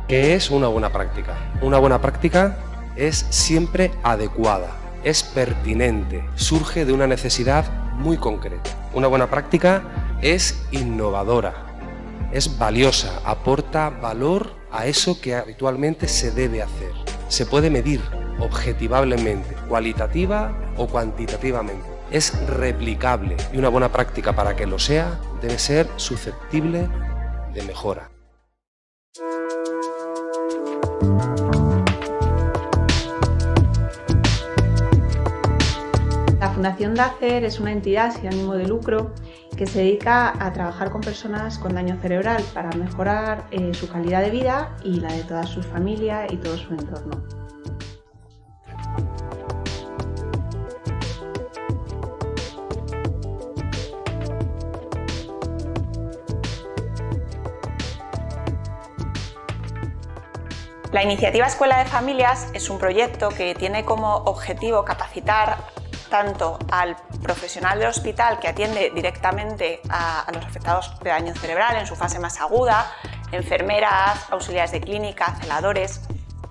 ¿Qué es una buena práctica? Una buena práctica es siempre adecuada, es pertinente, surge de una necesidad muy concreta. Una buena práctica es innovadora, es valiosa, aporta valor a eso que habitualmente se debe hacer. Se puede medir objetivablemente, cualitativa o cuantitativamente. Es replicable y una buena práctica, para que lo sea, debe ser susceptible de mejora. La Fundación DACER es una entidad sin ánimo de lucro que se dedica a trabajar con personas con daño cerebral para mejorar su calidad de vida y la de toda su familia y todo su entorno. La iniciativa Escuela de Familias es un proyecto que tiene como objetivo capacitar tanto al profesional del hospital que atiende directamente a los afectados de daño cerebral en su fase más aguda, enfermeras, auxiliares de clínica, celadores,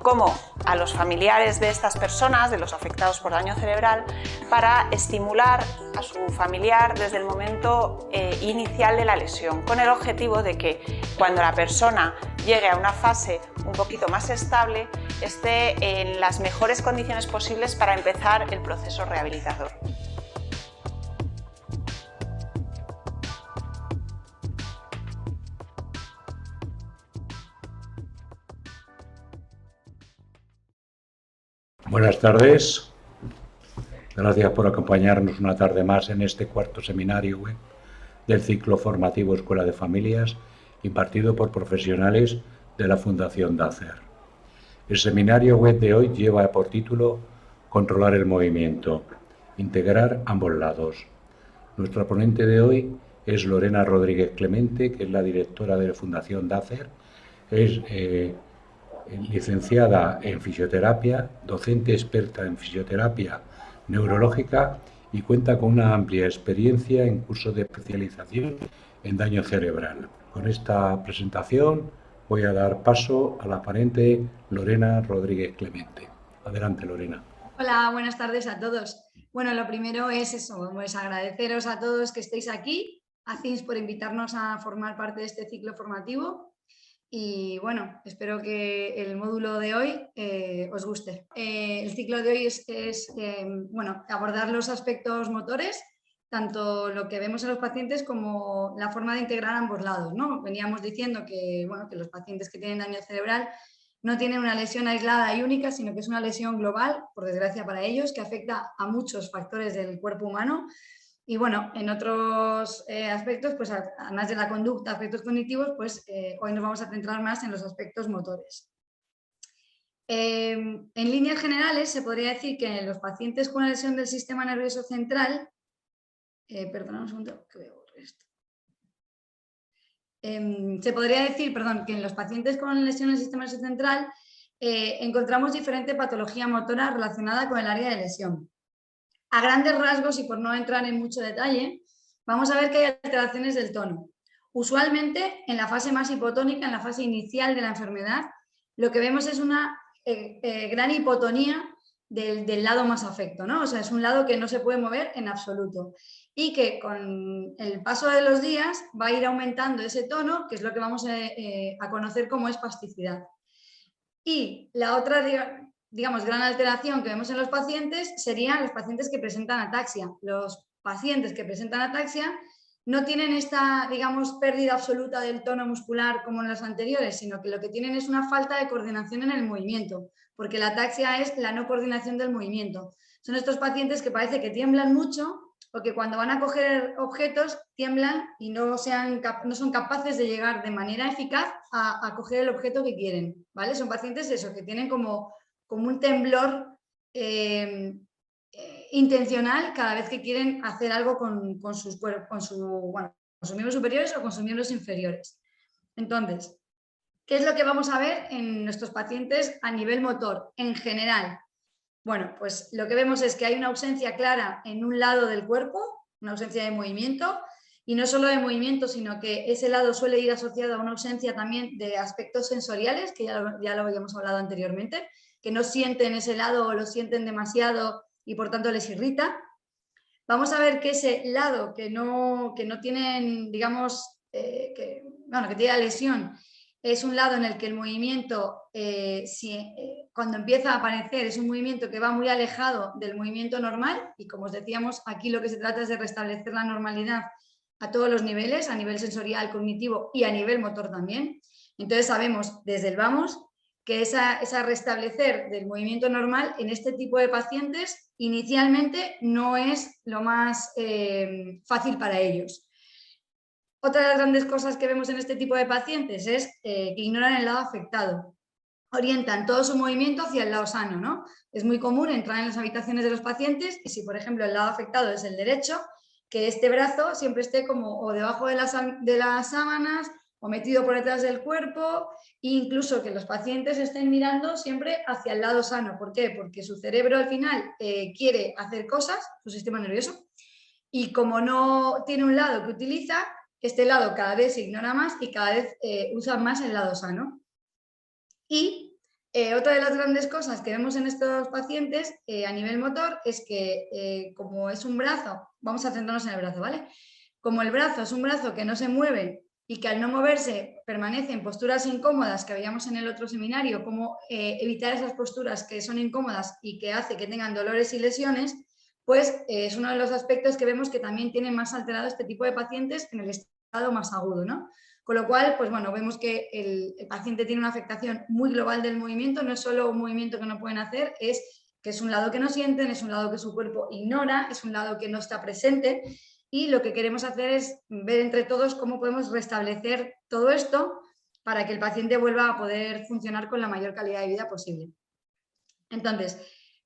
como a los familiares de estas personas, de los afectados por daño cerebral, para estimular a su familiar desde el momento inicial de la lesión, con el objetivo de que cuando la persona llegue a una fase un poquito más estable, esté en las mejores condiciones posibles para empezar el proceso rehabilitador. Buenas tardes. Gracias por acompañarnos una tarde más en este cuarto seminario web del ciclo formativo Escuela de Familias, impartido por profesionales de la Fundación DACER. El seminario web de hoy lleva por título Controlar el movimiento, integrar ambos lados. Nuestra ponente de hoy es Lorena Rodríguez Clemente, que es la directora de la Fundación DACER. Es licenciada en fisioterapia, docente experta en fisioterapia neurológica y cuenta con una amplia experiencia en cursos de especialización en daño cerebral. Con esta presentación voy a dar paso a la ponente Lorena Rodríguez Clemente. Adelante, Lorena. Hola, buenas tardes a todos. Bueno, lo primero es eso, pues agradeceros a todos que estéis aquí, a CINS por invitarnos a formar parte de este ciclo formativo. Y bueno, espero que el módulo de hoy os guste. El ciclo de hoy es bueno, abordar los aspectos motores, tanto lo que vemos en los pacientes como la forma de integrar ambos lados, ¿no? Veníamos diciendo que, bueno, que los pacientes que tienen daño cerebral no tienen una lesión aislada y única, sino que es una lesión global, por desgracia para ellos, que afecta a muchos factores del cuerpo humano. Y bueno, en otros aspectos, pues además de la conducta, aspectos cognitivos, pues hoy nos vamos a centrar más en los aspectos motores. En líneas generales, se podría decir que en los pacientes con una lesión del sistema nervioso central, perdón un segundo, que voy a borrar esto. Se podría decir, perdón, que en los pacientes con lesión del sistema nervioso central encontramos diferente patología motora relacionada con el área de lesión. A grandes rasgos, y por no entrar en mucho detalle, vamos a ver que hay alteraciones del tono. Usualmente, en la fase más hipotónica, en la fase inicial de la enfermedad, lo que vemos es una gran hipotonía del lado más afecto, ¿no? O sea, es un lado que no se puede mover en absoluto y que con el paso de los días va a ir aumentando ese tono, que es lo que vamos a conocer como espasticidad. Y la otra, digamos, gran alteración que vemos en los pacientes serían los pacientes que presentan ataxia. Los pacientes que presentan ataxia no tienen esta, digamos, pérdida absoluta del tono muscular como en los anteriores, sino que lo que tienen es una falta de coordinación en el movimiento, porque la ataxia es la no coordinación del movimiento. Son estos pacientes que parece que tiemblan mucho o que cuando van a coger objetos tiemblan y no son capaces de llegar de manera eficaz a coger el objeto que quieren, ¿vale? Son pacientes eso, que tienen como un temblor intencional cada vez que quieren hacer algo con sus miembros superiores o con sus miembros inferiores. Entonces, ¿qué es lo que vamos a ver en nuestros pacientes a nivel motor en general? Bueno, pues lo que vemos es que hay una ausencia clara en un lado del cuerpo, una ausencia de movimiento, y no solo de movimiento, sino que ese lado suele ir asociado a una ausencia también de aspectos sensoriales, que ya lo habíamos hablado anteriormente, que no sienten ese lado o lo sienten demasiado y por tanto les irrita. Vamos a ver que ese lado que no tienen, digamos, que tiene la lesión, es un lado en el que el movimiento, cuando empieza a aparecer, es un movimiento que va muy alejado del movimiento normal, y como os decíamos, aquí lo que se trata es de restablecer la normalidad a todos los niveles, a nivel sensorial, cognitivo y a nivel motor también. Entonces sabemos desde el vamos que esa restablecer del movimiento normal en este tipo de pacientes inicialmente no es lo más fácil para ellos. Otra de las grandes cosas que vemos en este tipo de pacientes es que ignoran el lado afectado. Orientan todo su movimiento hacia el lado sano, ¿no? Es muy común entrar en las habitaciones de los pacientes y si, por ejemplo, el lado afectado es el derecho, que este brazo siempre esté como o debajo de las sábanas o metido por detrás del cuerpo, e incluso que los pacientes estén mirando siempre hacia el lado sano. ¿Por qué? Porque su cerebro al final quiere hacer cosas, su sistema nervioso, y como no tiene un lado que utiliza, este lado cada vez se ignora más y cada vez usa más el lado sano. Y otra de las grandes cosas que vemos en estos pacientes a nivel motor es que como es un brazo, vamos a centrarnos en el brazo, ¿vale? Como el brazo es un brazo que no se mueve y que al no moverse permanece en posturas incómodas que veíamos en el otro seminario, cómo evitar esas posturas que son incómodas y que hace que tengan dolores y lesiones, pues es uno de los aspectos que vemos que también tiene más alterado este tipo de pacientes en el estado más agudo, ¿no? Con lo cual, pues bueno, vemos que el paciente tiene una afectación muy global del movimiento, no es solo un movimiento que no pueden hacer, es que es un lado que no sienten, es un lado que su cuerpo ignora, es un lado que no está presente, y lo que queremos hacer es ver entre todos cómo podemos restablecer todo esto para que el paciente vuelva a poder funcionar con la mayor calidad de vida posible. Entonces,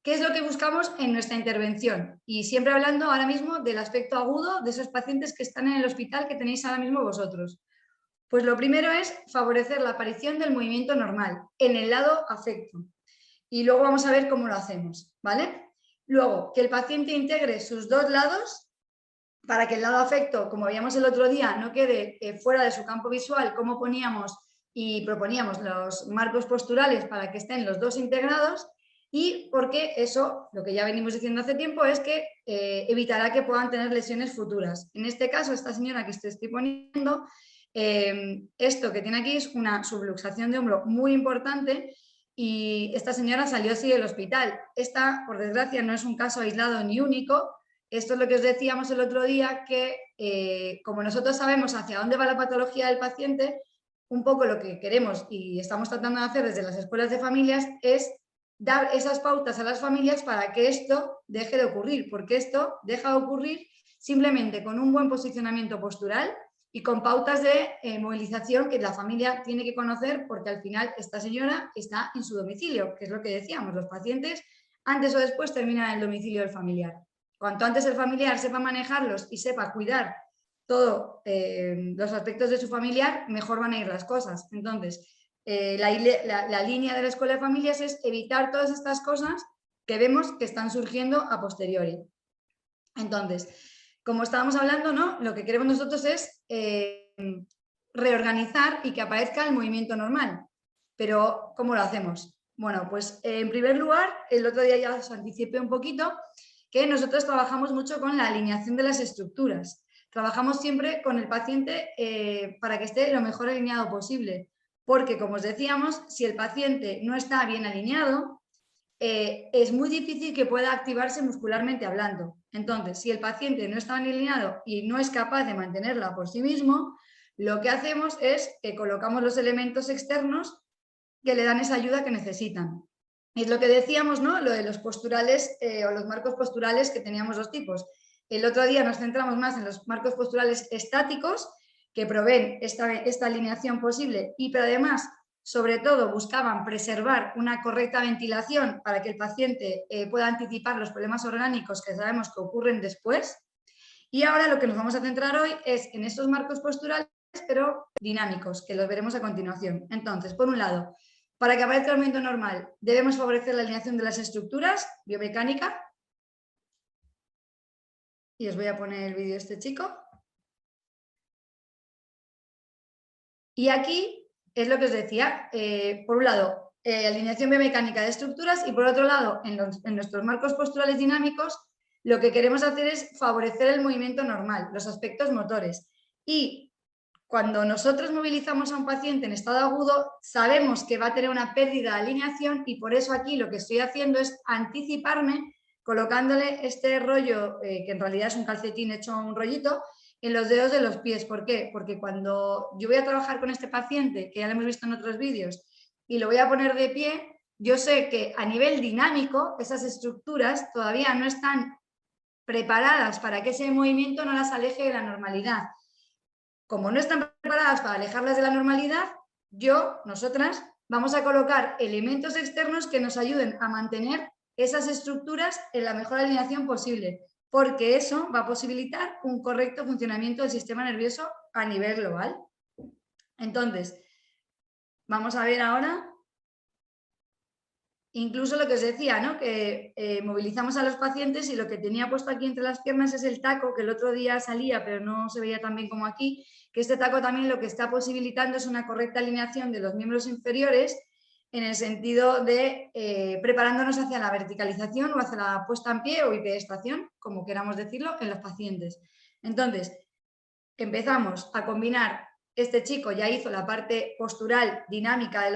¿qué es lo que buscamos en nuestra intervención? Y siempre hablando ahora mismo del aspecto agudo de esos pacientes que están en el hospital que tenéis ahora mismo vosotros. Pues lo primero es favorecer la aparición del movimiento normal en el lado afecto. Y luego vamos a ver cómo lo hacemos, ¿vale? Luego, que el paciente integre sus dos lados para que el lado afecto, como veíamos el otro día, no quede fuera de su campo visual, como poníamos y proponíamos los marcos posturales para que estén los dos integrados, y porque eso, lo que ya venimos diciendo hace tiempo, es que evitará que puedan tener lesiones futuras. En este caso, esta señora que estoy poniendo, esto que tiene aquí es una subluxación de hombro muy importante y esta señora salió así del hospital. Esta, por desgracia, no es un caso aislado ni único. Esto es lo que os decíamos el otro día, que como nosotros sabemos hacia dónde va la patología del paciente, un poco lo que queremos y estamos tratando de hacer desde las escuelas de familias es dar esas pautas a las familias para que esto deje de ocurrir, porque esto deja de ocurrir simplemente con un buen posicionamiento postural y con pautas de movilización que la familia tiene que conocer, porque al final esta señora está en su domicilio, que es lo que decíamos, los pacientes antes o después terminan en el domicilio del familiar. Cuanto antes el familiar sepa manejarlos y sepa cuidar todos los aspectos de su familiar, mejor van a ir las cosas. Entonces, la línea de la escuela de familias es evitar todas estas cosas que vemos que están surgiendo a posteriori. Entonces, como estábamos hablando, ¿no? Lo que queremos nosotros es reorganizar y que aparezca el movimiento normal. Pero, ¿cómo lo hacemos? Bueno, pues en primer lugar, el otro día ya os anticipé un poquito, que nosotros trabajamos mucho con la alineación de las estructuras. Trabajamos siempre con el paciente para que esté lo mejor alineado posible, porque como os decíamos, si el paciente no está bien alineado, es muy difícil que pueda activarse muscularmente hablando. Entonces, si el paciente no está bien alineado y no es capaz de mantenerla por sí mismo, lo que hacemos es que colocamos los elementos externos que le dan esa ayuda que necesitan. Es lo que decíamos, ¿no? Lo de los posturales o los marcos posturales, que teníamos dos tipos. El otro día nos centramos más en los marcos posturales estáticos, que proveen esta alineación posible, pero además, sobre todo, buscaban preservar una correcta ventilación para que el paciente pueda anticipar los problemas orgánicos que sabemos que ocurren después. Y ahora lo que nos vamos a centrar hoy es en estos marcos posturales, pero dinámicos, que los veremos a continuación. Entonces, por un lado, para que aparezca el movimiento normal, debemos favorecer la alineación de las estructuras, biomecánica. Y os voy a poner el vídeo de este chico. Y aquí es lo que os decía, por un lado, alineación biomecánica de estructuras y por otro lado, en nuestros marcos posturales dinámicos, lo que queremos hacer es favorecer el movimiento normal, los aspectos motores. Y cuando nosotros movilizamos a un paciente en estado agudo, sabemos que va a tener una pérdida de alineación y por eso aquí lo que estoy haciendo es anticiparme colocándole este rollo, que en realidad es un calcetín hecho un rollito, en los dedos de los pies. ¿Por qué? Porque cuando yo voy a trabajar con este paciente, que ya lo hemos visto en otros vídeos, y lo voy a poner de pie, yo sé que a nivel dinámico esas estructuras todavía no están preparadas para que ese movimiento no las aleje de la normalidad. Como no están preparadas para alejarlas de la normalidad, nosotras, vamos a colocar elementos externos que nos ayuden a mantener esas estructuras en la mejor alineación posible, porque eso va a posibilitar un correcto funcionamiento del sistema nervioso a nivel global. Entonces, vamos a ver ahora incluso lo que os decía, ¿no? Que movilizamos a los pacientes y lo que tenía puesto aquí entre las piernas es el taco, que el otro día salía, pero no se veía tan bien como aquí, que este taco también lo que está posibilitando es una correcta alineación de los miembros inferiores en el sentido de preparándonos hacia la verticalización o hacia la puesta en pie o bipedestación, como queramos decirlo, en los pacientes. Entonces, empezamos a combinar. Este chico ya hizo la parte postural dinámica,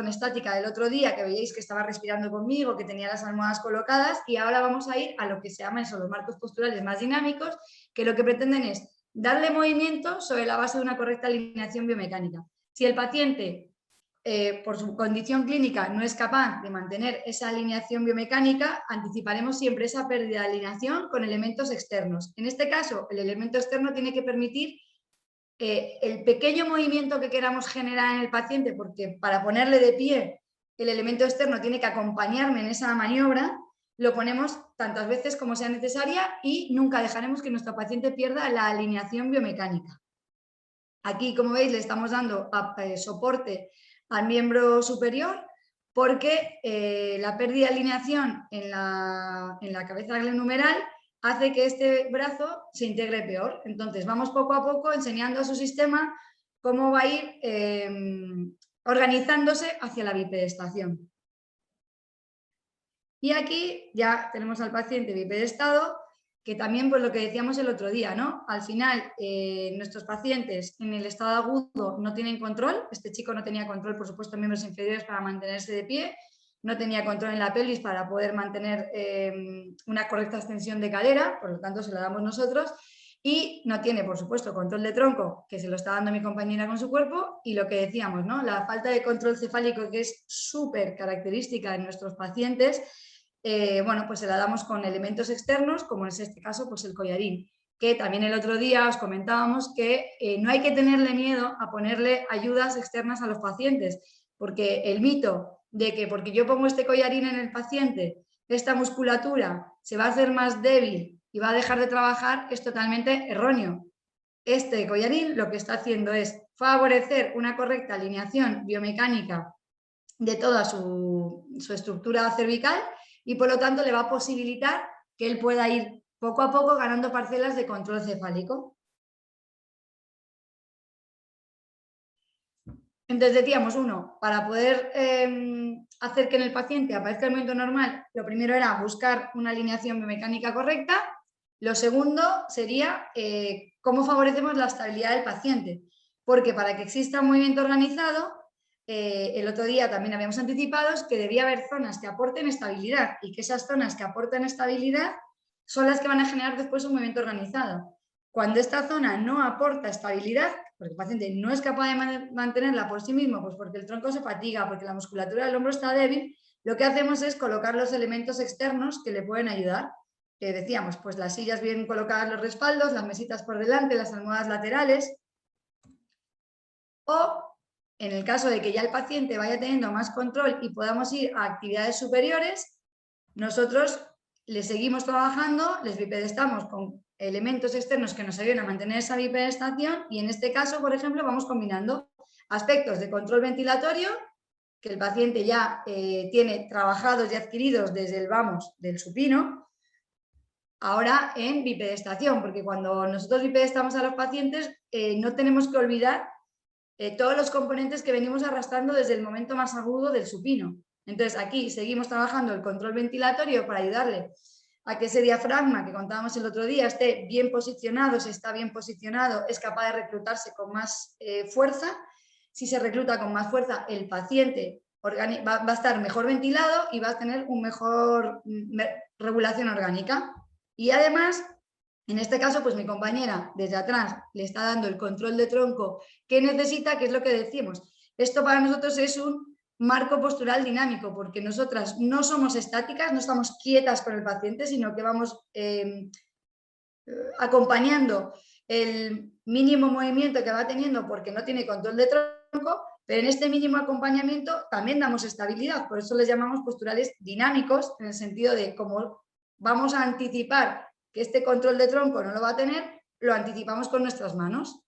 estática del otro día, que veíais que estaba respirando conmigo, que tenía las almohadas colocadas, y ahora vamos a ir a lo que se llama eso, los marcos posturales más dinámicos, que lo que pretenden es darle movimiento sobre la base de una correcta alineación biomecánica. Si el paciente, por su condición clínica, no es capaz de mantener esa alineación biomecánica, anticiparemos siempre esa pérdida de alineación con elementos externos. En este caso, el elemento externo tiene que permitir el pequeño movimiento que queramos generar en el paciente, porque para ponerle de pie el elemento externo tiene que acompañarme en esa maniobra, lo ponemos tantas veces como sea necesaria y nunca dejaremos que nuestro paciente pierda la alineación biomecánica. Aquí, como veis, le estamos dando soporte al miembro superior porque la pérdida de alineación en la cabeza glenohumeral hace que este brazo se integre peor. Entonces, vamos poco a poco enseñando a su sistema cómo va a ir organizándose hacia la bipedestación. Y aquí ya tenemos al paciente bipedestado, que también, pues lo que decíamos el otro día, ¿no? Al final, nuestros pacientes en el estado agudo no tienen control. Este chico no tenía control, por supuesto, en miembros inferiores para mantenerse de pie, no tenía control en la pelvis para poder mantener una correcta extensión de cadera, por lo tanto se la damos nosotros, y no tiene, por supuesto, control de tronco, que se lo está dando mi compañera con su cuerpo, y lo que decíamos, ¿no? La falta de control cefálico, que es súper característica en nuestros pacientes, bueno, pues se la damos con elementos externos, como es este caso, pues el collarín, que también el otro día os comentábamos que no hay que tenerle miedo a ponerle ayudas externas a los pacientes, porque el mito de que porque yo pongo este collarín en el paciente, esta musculatura se va a hacer más débil y va a dejar de trabajar es totalmente erróneo. Este collarín lo que está haciendo es favorecer una correcta alineación biomecánica de toda su estructura cervical y por lo tanto le va a posibilitar que él pueda ir poco a poco ganando parcelas de control cefálico. Entonces decíamos, para poder hacer que en el paciente aparezca el movimiento normal, lo primero era buscar una alineación biomecánica correcta. Lo segundo sería cómo favorecemos la estabilidad del paciente, porque para que exista un movimiento organizado, el otro día también habíamos anticipado que debía haber zonas que aporten estabilidad y que esas zonas que aportan estabilidad son las que van a generar después un movimiento organizado. Cuando esta zona no aporta estabilidad, porque el paciente no es capaz de mantenerla por sí mismo, pues porque el tronco se fatiga, porque la musculatura del hombro está débil, lo que hacemos es colocar los elementos externos que le pueden ayudar. Que decíamos, pues las sillas bien colocadas, los respaldos, las mesitas por delante, las almohadas laterales. O en el caso de que ya el paciente vaya teniendo más control y podamos ir a actividades superiores, nosotros le seguimos trabajando, les bipedestamos con elementos externos que nos ayuden a mantener esa bipedestación y en este caso, por ejemplo, vamos combinando aspectos de control ventilatorio que el paciente ya tiene trabajados y adquiridos desde el del supino, ahora en bipedestación, porque cuando nosotros bipedestamos a los pacientes no tenemos que olvidar todos los componentes que venimos arrastrando desde el momento más agudo del supino. Entonces aquí seguimos trabajando el control ventilatorio para ayudarle a que ese diafragma que contábamos el otro día esté bien posicionado. Si está bien posicionado, es capaz de reclutarse con más fuerza. Si se recluta con más fuerza, el paciente va a estar mejor ventilado y va a tener una mejor regulación orgánica. Y además, en este caso, pues mi compañera desde atrás le está dando el control de tronco que necesita, que es lo que decimos. Esto para nosotros es un marco postural dinámico, porque nosotras no somos estáticas, no estamos quietas con el paciente, sino que vamos acompañando el mínimo movimiento que va teniendo porque no tiene control de tronco, pero en este mínimo acompañamiento también damos estabilidad, por eso les llamamos posturales dinámicos, en el sentido de cómo vamos a anticipar que este control de tronco no lo va a tener, lo anticipamos con nuestras manos.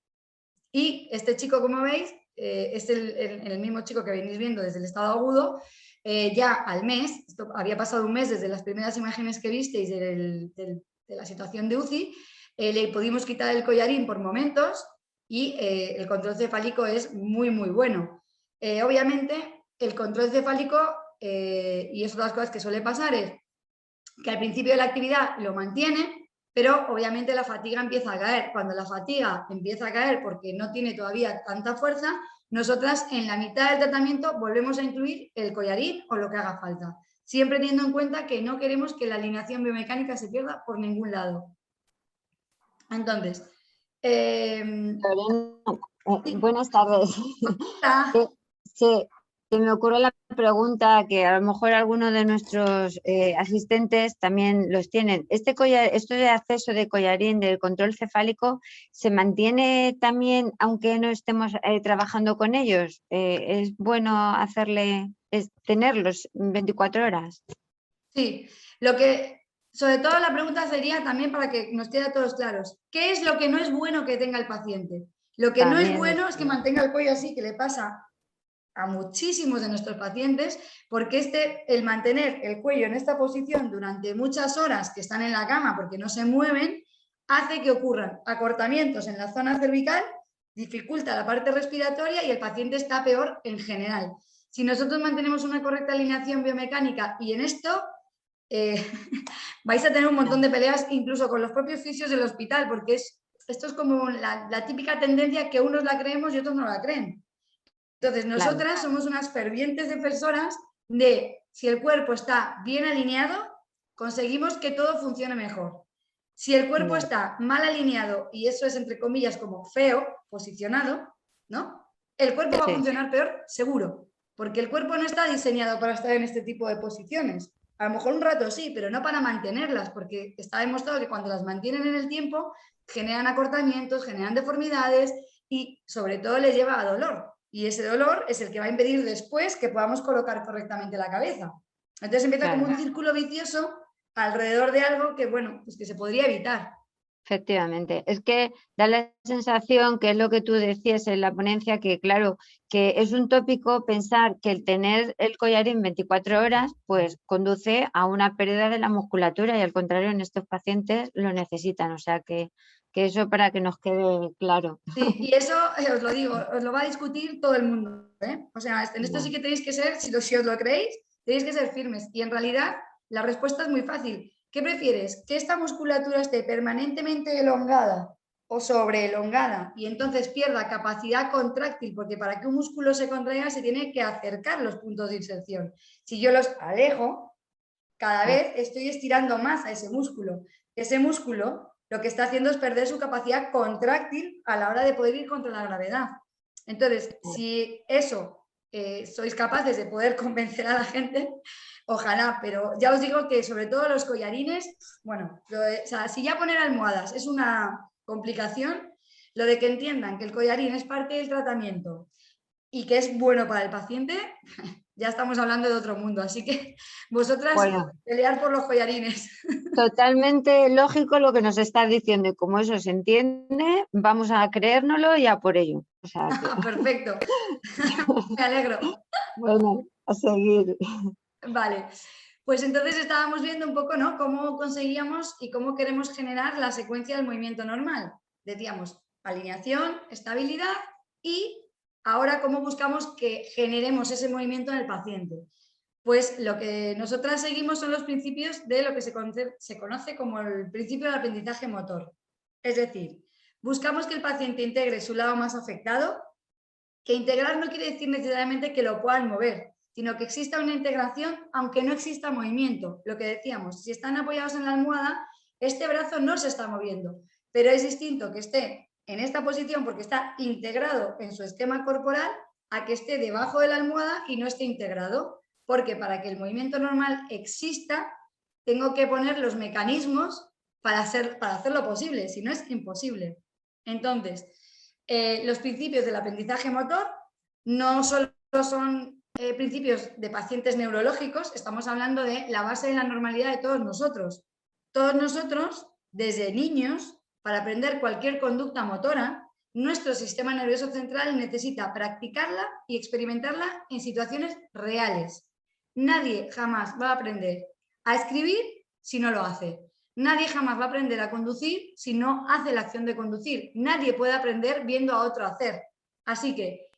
Y este chico, como veis, es el mismo chico que venís viendo desde el estado agudo, ya al mes, esto había pasado un mes desde las primeras imágenes que visteis de la situación de UCI, le pudimos quitar el collarín por momentos y el control cefálico es muy, muy bueno. Obviamente, el control cefálico, y es otra de las cosas que suele pasar, es que al principio de la actividad lo mantiene, pero obviamente la fatiga empieza a caer. Cuando la fatiga empieza a caer porque no tiene todavía tanta fuerza, nosotras en la mitad del tratamiento volvemos a incluir el collarín o lo que haga falta, siempre teniendo en cuenta que no queremos que la alineación biomecánica se pierda por ningún lado. Entonces, buenas tardes. Se me ocurre la pregunta que a lo mejor algunos de nuestros asistentes también los tienen. Esto de acceso de collarín del control cefálico, ¿se mantiene también aunque no estemos trabajando con ellos? ¿Es bueno tenerlos 24 horas? Sí, sobre todo la pregunta sería también para que nos quede a todos claros. ¿Qué es lo que no es bueno que tenga el paciente? Lo que no es bueno es que mantenga el cuello así, que le pasa a muchísimos de nuestros pacientes, porque el mantener el cuello en esta posición durante muchas horas que están en la cama porque no se mueven, hace que ocurran acortamientos en la zona cervical, dificulta la parte respiratoria y el paciente está peor en general. Si nosotros mantenemos una correcta alineación biomecánica y en esto vais a tener un montón de peleas incluso con los propios fisios del hospital, porque esto es como la típica tendencia que unos la creemos y otros no la creen. Entonces, nosotras somos unas fervientes defensoras de si el cuerpo está bien alineado, conseguimos que todo funcione mejor. Si el cuerpo está mal alineado, y eso es entre comillas como feo, posicionado, ¿no? El cuerpo va a funcionar peor, seguro, porque el cuerpo no está diseñado para estar en este tipo de posiciones. A lo mejor un rato sí, pero no para mantenerlas, porque está demostrado que cuando las mantienen en el tiempo, generan acortamientos, generan deformidades y sobre todo les lleva a dolor. Y ese dolor es el que va a impedir después que podamos colocar correctamente la cabeza. Entonces empieza como un círculo vicioso alrededor de algo que, bueno, pues que se podría evitar. Efectivamente, es que da la sensación, que es lo que tú decías en la ponencia, que claro, que es un tópico pensar que el tener el collarín 24 horas pues conduce a una pérdida de la musculatura y al contrario en estos pacientes lo necesitan, o sea que eso para que nos quede claro. Sí, y eso os lo digo, os lo va a discutir todo el mundo, ¿eh? O sea, en esto sí que tenéis que ser, si os lo creéis, tenéis que ser firmes. Y en realidad la respuesta es muy fácil. ¿Qué prefieres? ¿Que esta musculatura esté permanentemente elongada o sobreelongada y entonces pierda capacidad contráctil? Porque para que un músculo se contraiga se tiene que acercar los puntos de inserción. Si yo los alejo, cada vez estoy estirando más a ese músculo. Ese músculo lo que está haciendo es perder su capacidad contráctil a la hora de poder ir contra la gravedad. Entonces, si eso sois capaces de poder convencer a la gente, ojalá, pero ya os digo que sobre todo los collarines, bueno, o sea, si ya poner almohadas es una complicación, lo de que entiendan que el collarín es parte del tratamiento y que es bueno para el paciente, ya estamos hablando de otro mundo, así que vosotras pelear por los collarines. Totalmente lógico lo que nos estás diciendo y como eso se entiende, vamos a creérnoslo y a por ello. O sea que... Perfecto, me alegro. Bueno, a seguir. Vale, pues entonces estábamos viendo un poco, ¿no?, cómo conseguíamos y cómo queremos generar la secuencia del movimiento normal. Decíamos alineación, estabilidad y ahora, ¿cómo buscamos que generemos ese movimiento en el paciente? Pues lo que nosotras seguimos son los principios de lo que se conoce como el principio del aprendizaje motor. Es decir, buscamos que el paciente integre su lado más afectado, que integrar no quiere decir necesariamente que lo puedan mover, sino que exista una integración aunque no exista movimiento. Lo que decíamos, si están apoyados en la almohada, este brazo no se está moviendo, pero es distinto que esté en esta posición porque está integrado en su esquema corporal a que esté debajo de la almohada y no esté integrado, porque para que el movimiento normal exista, tengo que poner los mecanismos para hacerlo posible, si no es imposible. Entonces, los principios del aprendizaje motor no solo son principios de pacientes neurológicos, estamos hablando de la base de la normalidad de todos nosotros. Todos nosotros, desde niños, para aprender cualquier conducta motora, nuestro sistema nervioso central necesita practicarla y experimentarla en situaciones reales. Nadie jamás va a aprender a escribir si no lo hace. Nadie jamás va a aprender a conducir si no hace la acción de conducir. Nadie puede aprender viendo a otro hacer. Así que,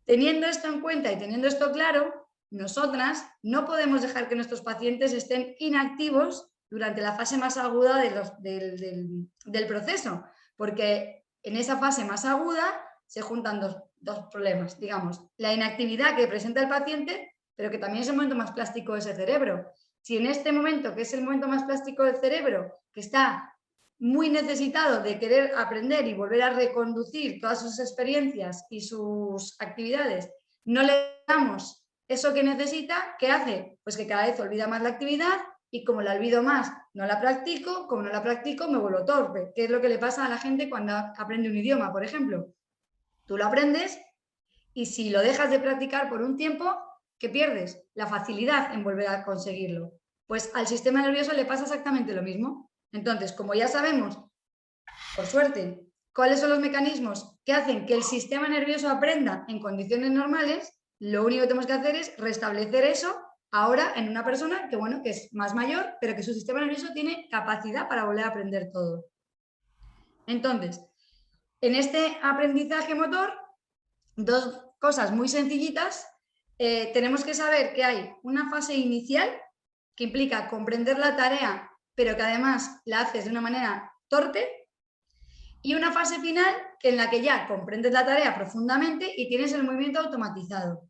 teniendo esto en cuenta y teniendo esto claro, nosotras no podemos dejar que nuestros pacientes estén inactivos durante la fase más aguda del proceso, porque en esa fase más aguda se juntan dos problemas, digamos, la inactividad que presenta el paciente, pero que también es el momento más plástico de ese cerebro. Si en este momento, que es el momento más plástico del cerebro, que está muy necesitado de querer aprender y volver a reconducir todas sus experiencias y sus actividades, no le damos eso que necesita, ¿qué hace? Pues que cada vez olvida más la actividad y como la olvido más, no la practico, como no la practico, me vuelvo torpe, que es lo que le pasa a la gente cuando aprende un idioma, por ejemplo. Tú lo aprendes y si lo dejas de practicar por un tiempo, ¿qué pierdes? La facilidad en volver a conseguirlo. Pues al sistema nervioso le pasa exactamente lo mismo. Entonces, como ya sabemos, por suerte, cuáles son los mecanismos que hacen que el sistema nervioso aprenda en condiciones normales, lo único que tenemos que hacer es restablecer eso ahora en una persona que, bueno, que es más mayor, pero que su sistema nervioso tiene capacidad para volver a aprender todo. Entonces, en este aprendizaje motor, dos cosas muy sencillitas. Tenemos que saber que hay una fase inicial que implica comprender la tarea, pero que además la haces de una manera torpe, y una fase final en la que ya comprendes la tarea profundamente y tienes el movimiento automatizado.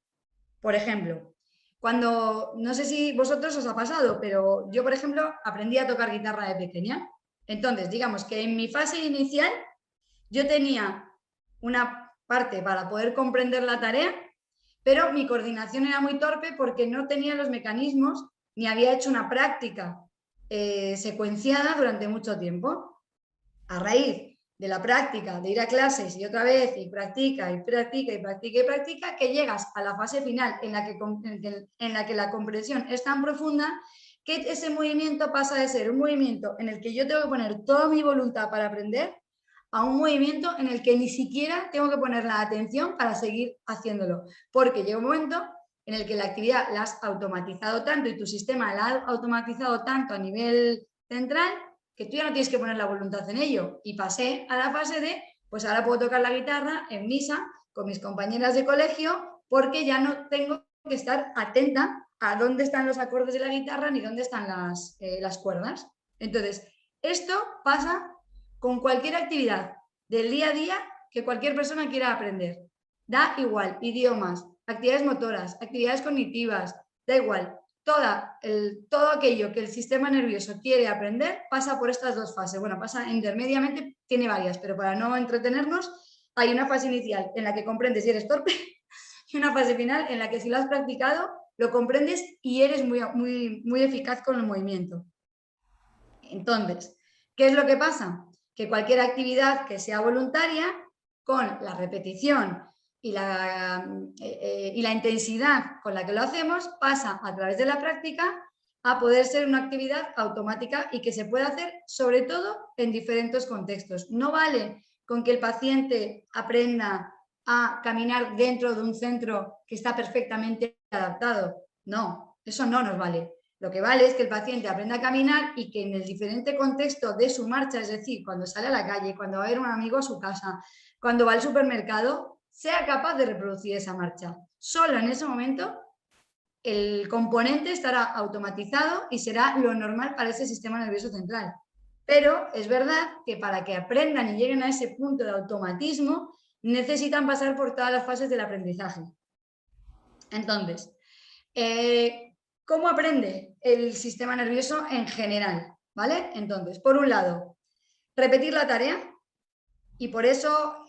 Por ejemplo, cuando, no sé si vosotros os ha pasado, pero yo, por ejemplo, aprendí a tocar guitarra de pequeña. Entonces, digamos que en mi fase inicial yo tenía una parte para poder comprender la tarea, pero mi coordinación era muy torpe porque no tenía los mecanismos ni había hecho una práctica secuenciada durante mucho tiempo. A raíz de la práctica, de ir a clases y otra vez, y practica, y practica, y practica, y practica, que llegas a la fase final en la que la comprensión es tan profunda que ese movimiento pasa de ser un movimiento en el que yo tengo que poner toda mi voluntad para aprender a un movimiento en el que ni siquiera tengo que poner la atención para seguir haciéndolo, porque llega un momento en el que la actividad la has automatizado tanto y tu sistema la ha automatizado tanto a nivel central que tú ya no tienes que poner la voluntad en ello. Y pasé a la fase de, pues ahora puedo tocar la guitarra en misa con mis compañeras de colegio porque ya no tengo que estar atenta a dónde están los acordes de la guitarra ni dónde están las cuerdas. Entonces, esto pasa con cualquier actividad del día a día que cualquier persona quiera aprender. Da igual, idiomas, actividades motoras, actividades cognitivas, da igual. Todo aquello que el sistema nervioso quiere aprender pasa por estas dos fases. Bueno, pasa intermediamente, tiene varias, pero para no entretenernos, hay una fase inicial en la que comprendes y eres torpe y una fase final en la que si lo has practicado, lo comprendes y eres muy eficaz con el movimiento. Entonces, ¿qué es lo que pasa? Que cualquier actividad que sea voluntaria, con la repetición y la intensidad con la que lo hacemos, pasa a través de la práctica a poder ser una actividad automática y que se puede hacer sobre todo en diferentes contextos. No vale con que el paciente aprenda a caminar dentro de un centro que está perfectamente adaptado. No, eso no nos vale. Lo que vale es que el paciente aprenda a caminar y que en el diferente contexto de su marcha, es decir, cuando sale a la calle, cuando va a ver a un amigo a su casa, cuando va al supermercado, sea capaz de reproducir esa marcha. Solo en ese momento el componente estará automatizado y será lo normal para ese sistema nervioso central. Pero es verdad que para que aprendan y lleguen a ese punto de automatismo, necesitan pasar por todas las fases del aprendizaje. Entonces, ¿cómo aprende el sistema nervioso en general? ¿Vale? Entonces, por un lado, repetir la tarea, y por eso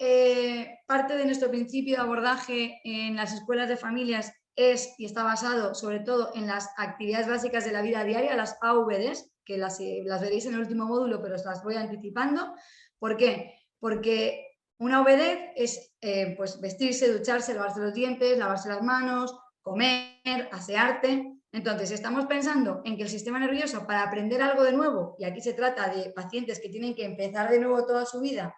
parte de nuestro principio de abordaje en las escuelas de familias es y está basado sobre todo en las actividades básicas de la vida diaria, las AVDs, que las veréis en el último módulo, pero os las voy anticipando. ¿Por qué? Porque una AVD es pues vestirse, ducharse, lavarse los dientes, lavarse las manos, comer, asearte. Entonces, estamos pensando en que el sistema nervioso, para aprender algo de nuevo, y aquí se trata de pacientes que tienen que empezar de nuevo toda su vida,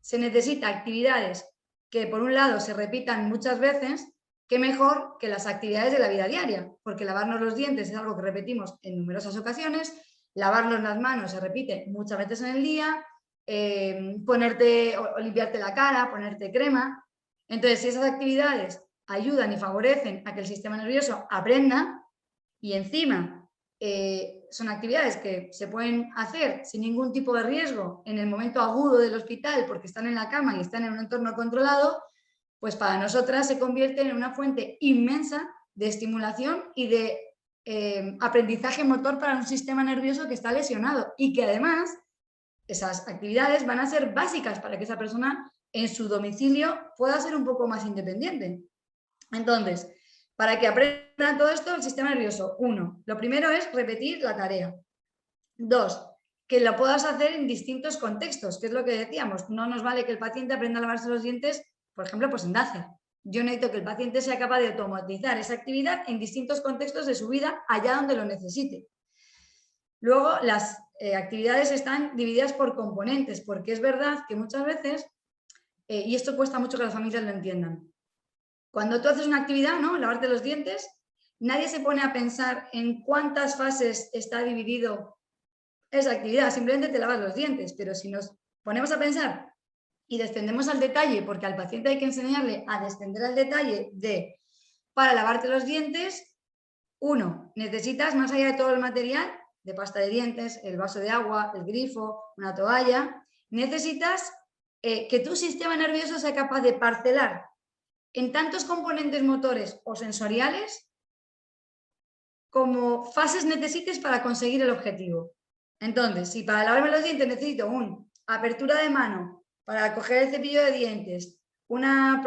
se necesita actividades que, por un lado, se repitan muchas veces, qué mejor que las actividades de la vida diaria, porque lavarnos los dientes es algo que repetimos en numerosas ocasiones, lavarnos las manos se repite muchas veces en el día, ponerte o limpiarte la cara, ponerte crema. Entonces, si esas actividades ayudan y favorecen a que el sistema nervioso aprenda, y encima son actividades que se pueden hacer sin ningún tipo de riesgo en el momento agudo del hospital porque están en la cama y están en un entorno controlado, pues para nosotras se convierten en una fuente inmensa de estimulación y de aprendizaje motor para un sistema nervioso que está lesionado, y que además esas actividades van a ser básicas para que esa persona en su domicilio pueda ser un poco más independiente. Entonces, para que aprenda todo esto, el sistema nervioso, 1, lo primero es repetir la tarea. 2, que lo puedas hacer en distintos contextos, que es lo que decíamos. No nos vale que el paciente aprenda a lavarse los dientes, por ejemplo, pues en DACE. Yo necesito que el paciente sea capaz de automatizar esa actividad en distintos contextos de su vida, allá donde lo necesite. Luego, las actividades están divididas por componentes, porque es verdad que muchas veces, y esto cuesta mucho que las familias lo entiendan, cuando tú haces una actividad, ¿no? Lavarte los dientes, nadie se pone a pensar en cuántas fases está dividido esa actividad, simplemente te lavas los dientes, pero si nos ponemos a pensar y descendemos al detalle, porque al paciente hay que enseñarle a descender al detalle de, para lavarte los dientes, 1, necesitas, más allá de todo el material, de pasta de dientes, el vaso de agua, el grifo, una toalla, necesitas que tu sistema nervioso sea capaz de parcelar en tantos componentes motores o sensoriales como fases necesites para conseguir el objetivo. Entonces, si para lavarme los dientes necesito una apertura de mano para coger el cepillo de dientes, una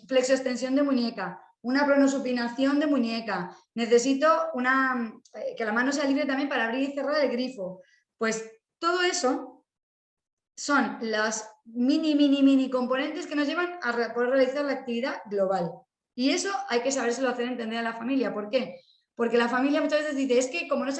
flexoextensión de muñeca, una pronosupinación de muñeca, necesito que la mano sea libre también para abrir y cerrar el grifo, pues todo eso son las mini componentes que nos llevan a poder realizar la actividad global. Y eso hay que sabérselo hacer entender a la familia. ¿Por qué? Porque la familia muchas veces dice, es que como no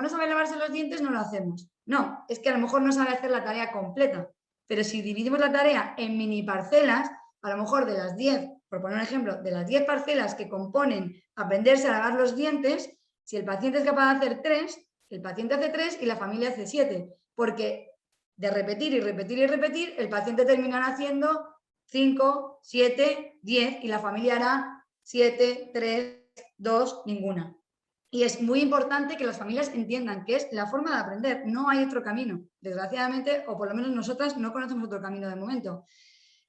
sabe lavarse los dientes, no lo hacemos. No, es que a lo mejor no sabe hacer la tarea completa. Pero si dividimos la tarea en mini parcelas, a lo mejor de las 10, por poner un ejemplo, de las 10 parcelas que componen aprenderse a lavar los dientes, si el paciente es capaz de hacer 3, el paciente hace 3 y la familia hace 7. Porque de repetir y repetir y repetir, el paciente terminará haciendo 5, 7, 10 y la familia hará 7, 3, 2, ninguna. Y es muy importante que las familias entiendan que es la forma de aprender, no hay otro camino. Desgraciadamente, o por lo menos nosotras no conocemos otro camino de momento.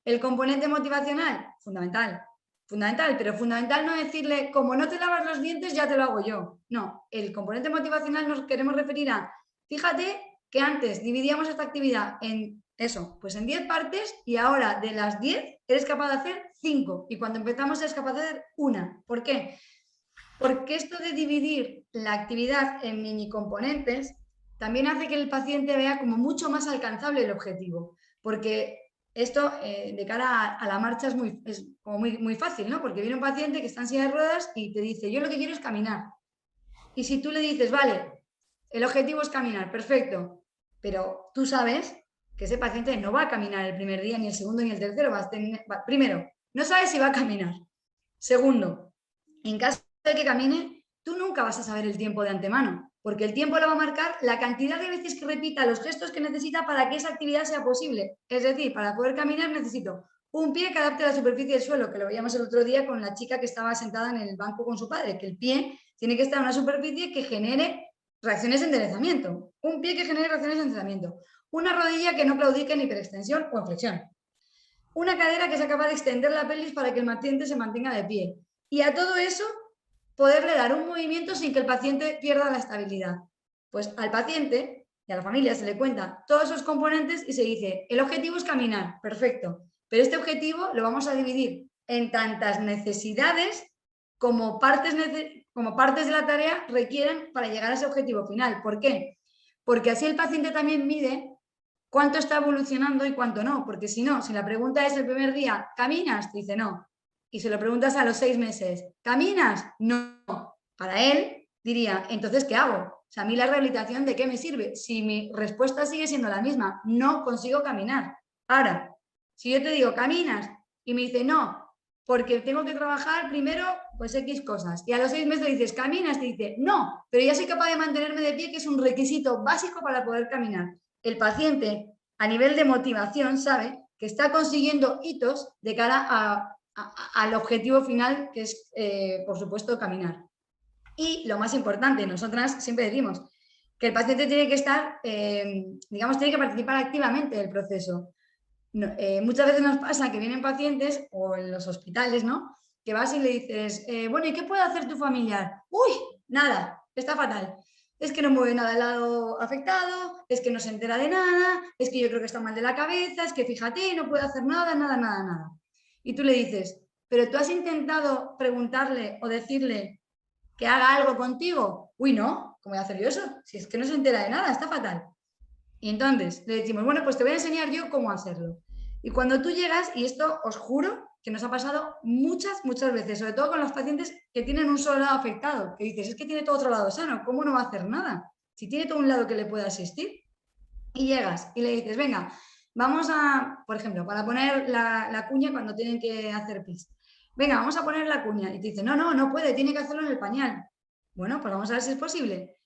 El componente motivacional, fundamental, pero fundamental no decirle, como no te lavas los dientes, ya te lo hago yo. No, el componente motivacional nos queremos referir a, fíjate que antes dividíamos esta actividad en eso, pues en 10 partes, y ahora de las 10 eres capaz de hacer 5, y cuando empezamos eres capaz de hacer 1. ¿Por qué? Porque esto de dividir la actividad en mini componentes también hace que el paciente vea como mucho más alcanzable el objetivo, porque esto de cara a la marcha es muy fácil, ¿no? Porque viene un paciente que está en silla de ruedas y te dice, yo lo que quiero es caminar. Y si tú le dices, vale, el objetivo es caminar, perfecto, pero tú sabes que ese paciente no va a caminar el primer día, ni el segundo, ni el tercero. Primero, no sabes si va a caminar. Segundo, en caso de que camine, tú nunca vas a saber el tiempo de antemano, porque el tiempo lo va a marcar la cantidad de veces que repita los gestos que necesita para que esa actividad sea posible. Es decir, para poder caminar necesito Un pie que adapte la superficie del suelo, que lo veíamos el otro día con la chica que estaba sentada en el banco con su padre, que el pie tiene que estar en una superficie que genere reacciones de enderezamiento. Un pie que genere reacciones de enderezamiento. Una rodilla que no claudique en hiperextensión o en flexión. Una cadera que sea capaz de extender la pelvis para que el paciente se mantenga de pie. Y a todo eso, poderle dar un movimiento sin que el paciente pierda la estabilidad. Pues al paciente y a la familia se le cuenta todos esos componentes y se dice, el objetivo es caminar, perfecto. Pero este objetivo lo vamos a dividir en tantas necesidades como partes de la tarea requieren para llegar a ese objetivo final. ¿Por qué? Porque así el paciente también mide cuánto está evolucionando y cuánto no. Porque si no, si la pregunta es el primer día, ¿caminas? Te dice no. Y si lo preguntas a los 6 meses, ¿caminas? No. Para él diría, entonces, ¿qué hago? O sea, a mí la rehabilitación, ¿de qué me sirve? Si mi respuesta sigue siendo la misma, no consigo caminar. Ahora, si yo te digo, ¿caminas? Y me dice, no, porque tengo que trabajar primero, pues X cosas. Y a los 6 meses dices, ¿caminas? Te dice, no, pero ya soy capaz de mantenerme de pie, que es un requisito básico para poder caminar. El paciente, a nivel de motivación, sabe que está consiguiendo hitos de cara al objetivo final, que es, por supuesto, caminar. Y lo más importante, nosotras siempre decimos que el paciente tiene que estar, digamos, tiene que participar activamente del proceso. No, muchas veces nos pasa que vienen pacientes o en los hospitales, ¿no? Que vas y le dices, bueno, ¿y qué puede hacer tu familiar? Uy, nada, está fatal. Es que no mueve nada el lado afectado, es que no se entera de nada, es que yo creo que está mal de la cabeza, es que fíjate, no puede hacer nada, nada, nada, nada. Y tú le dices, pero tú has intentado preguntarle o decirle que haga algo contigo. Uy, no, ¿cómo voy a hacer yo eso? Si es que no se entera de nada, está fatal. Y entonces le decimos, bueno, pues te voy a enseñar yo cómo hacerlo. Y cuando tú llegas, y esto os juro que nos ha pasado muchas veces, sobre todo con los pacientes que tienen un solo lado afectado, que dices, es que tiene todo otro lado sano, ¿cómo no va a hacer nada? Si tiene todo un lado que le pueda asistir. Y llegas y le dices, venga, vamos a, por ejemplo, para poner la cuña cuando tienen que hacer pis. Venga, vamos a poner la cuña. Y te dice, no puede, tiene que hacerlo en el pañal. Bueno, pues vamos a ver si es posible.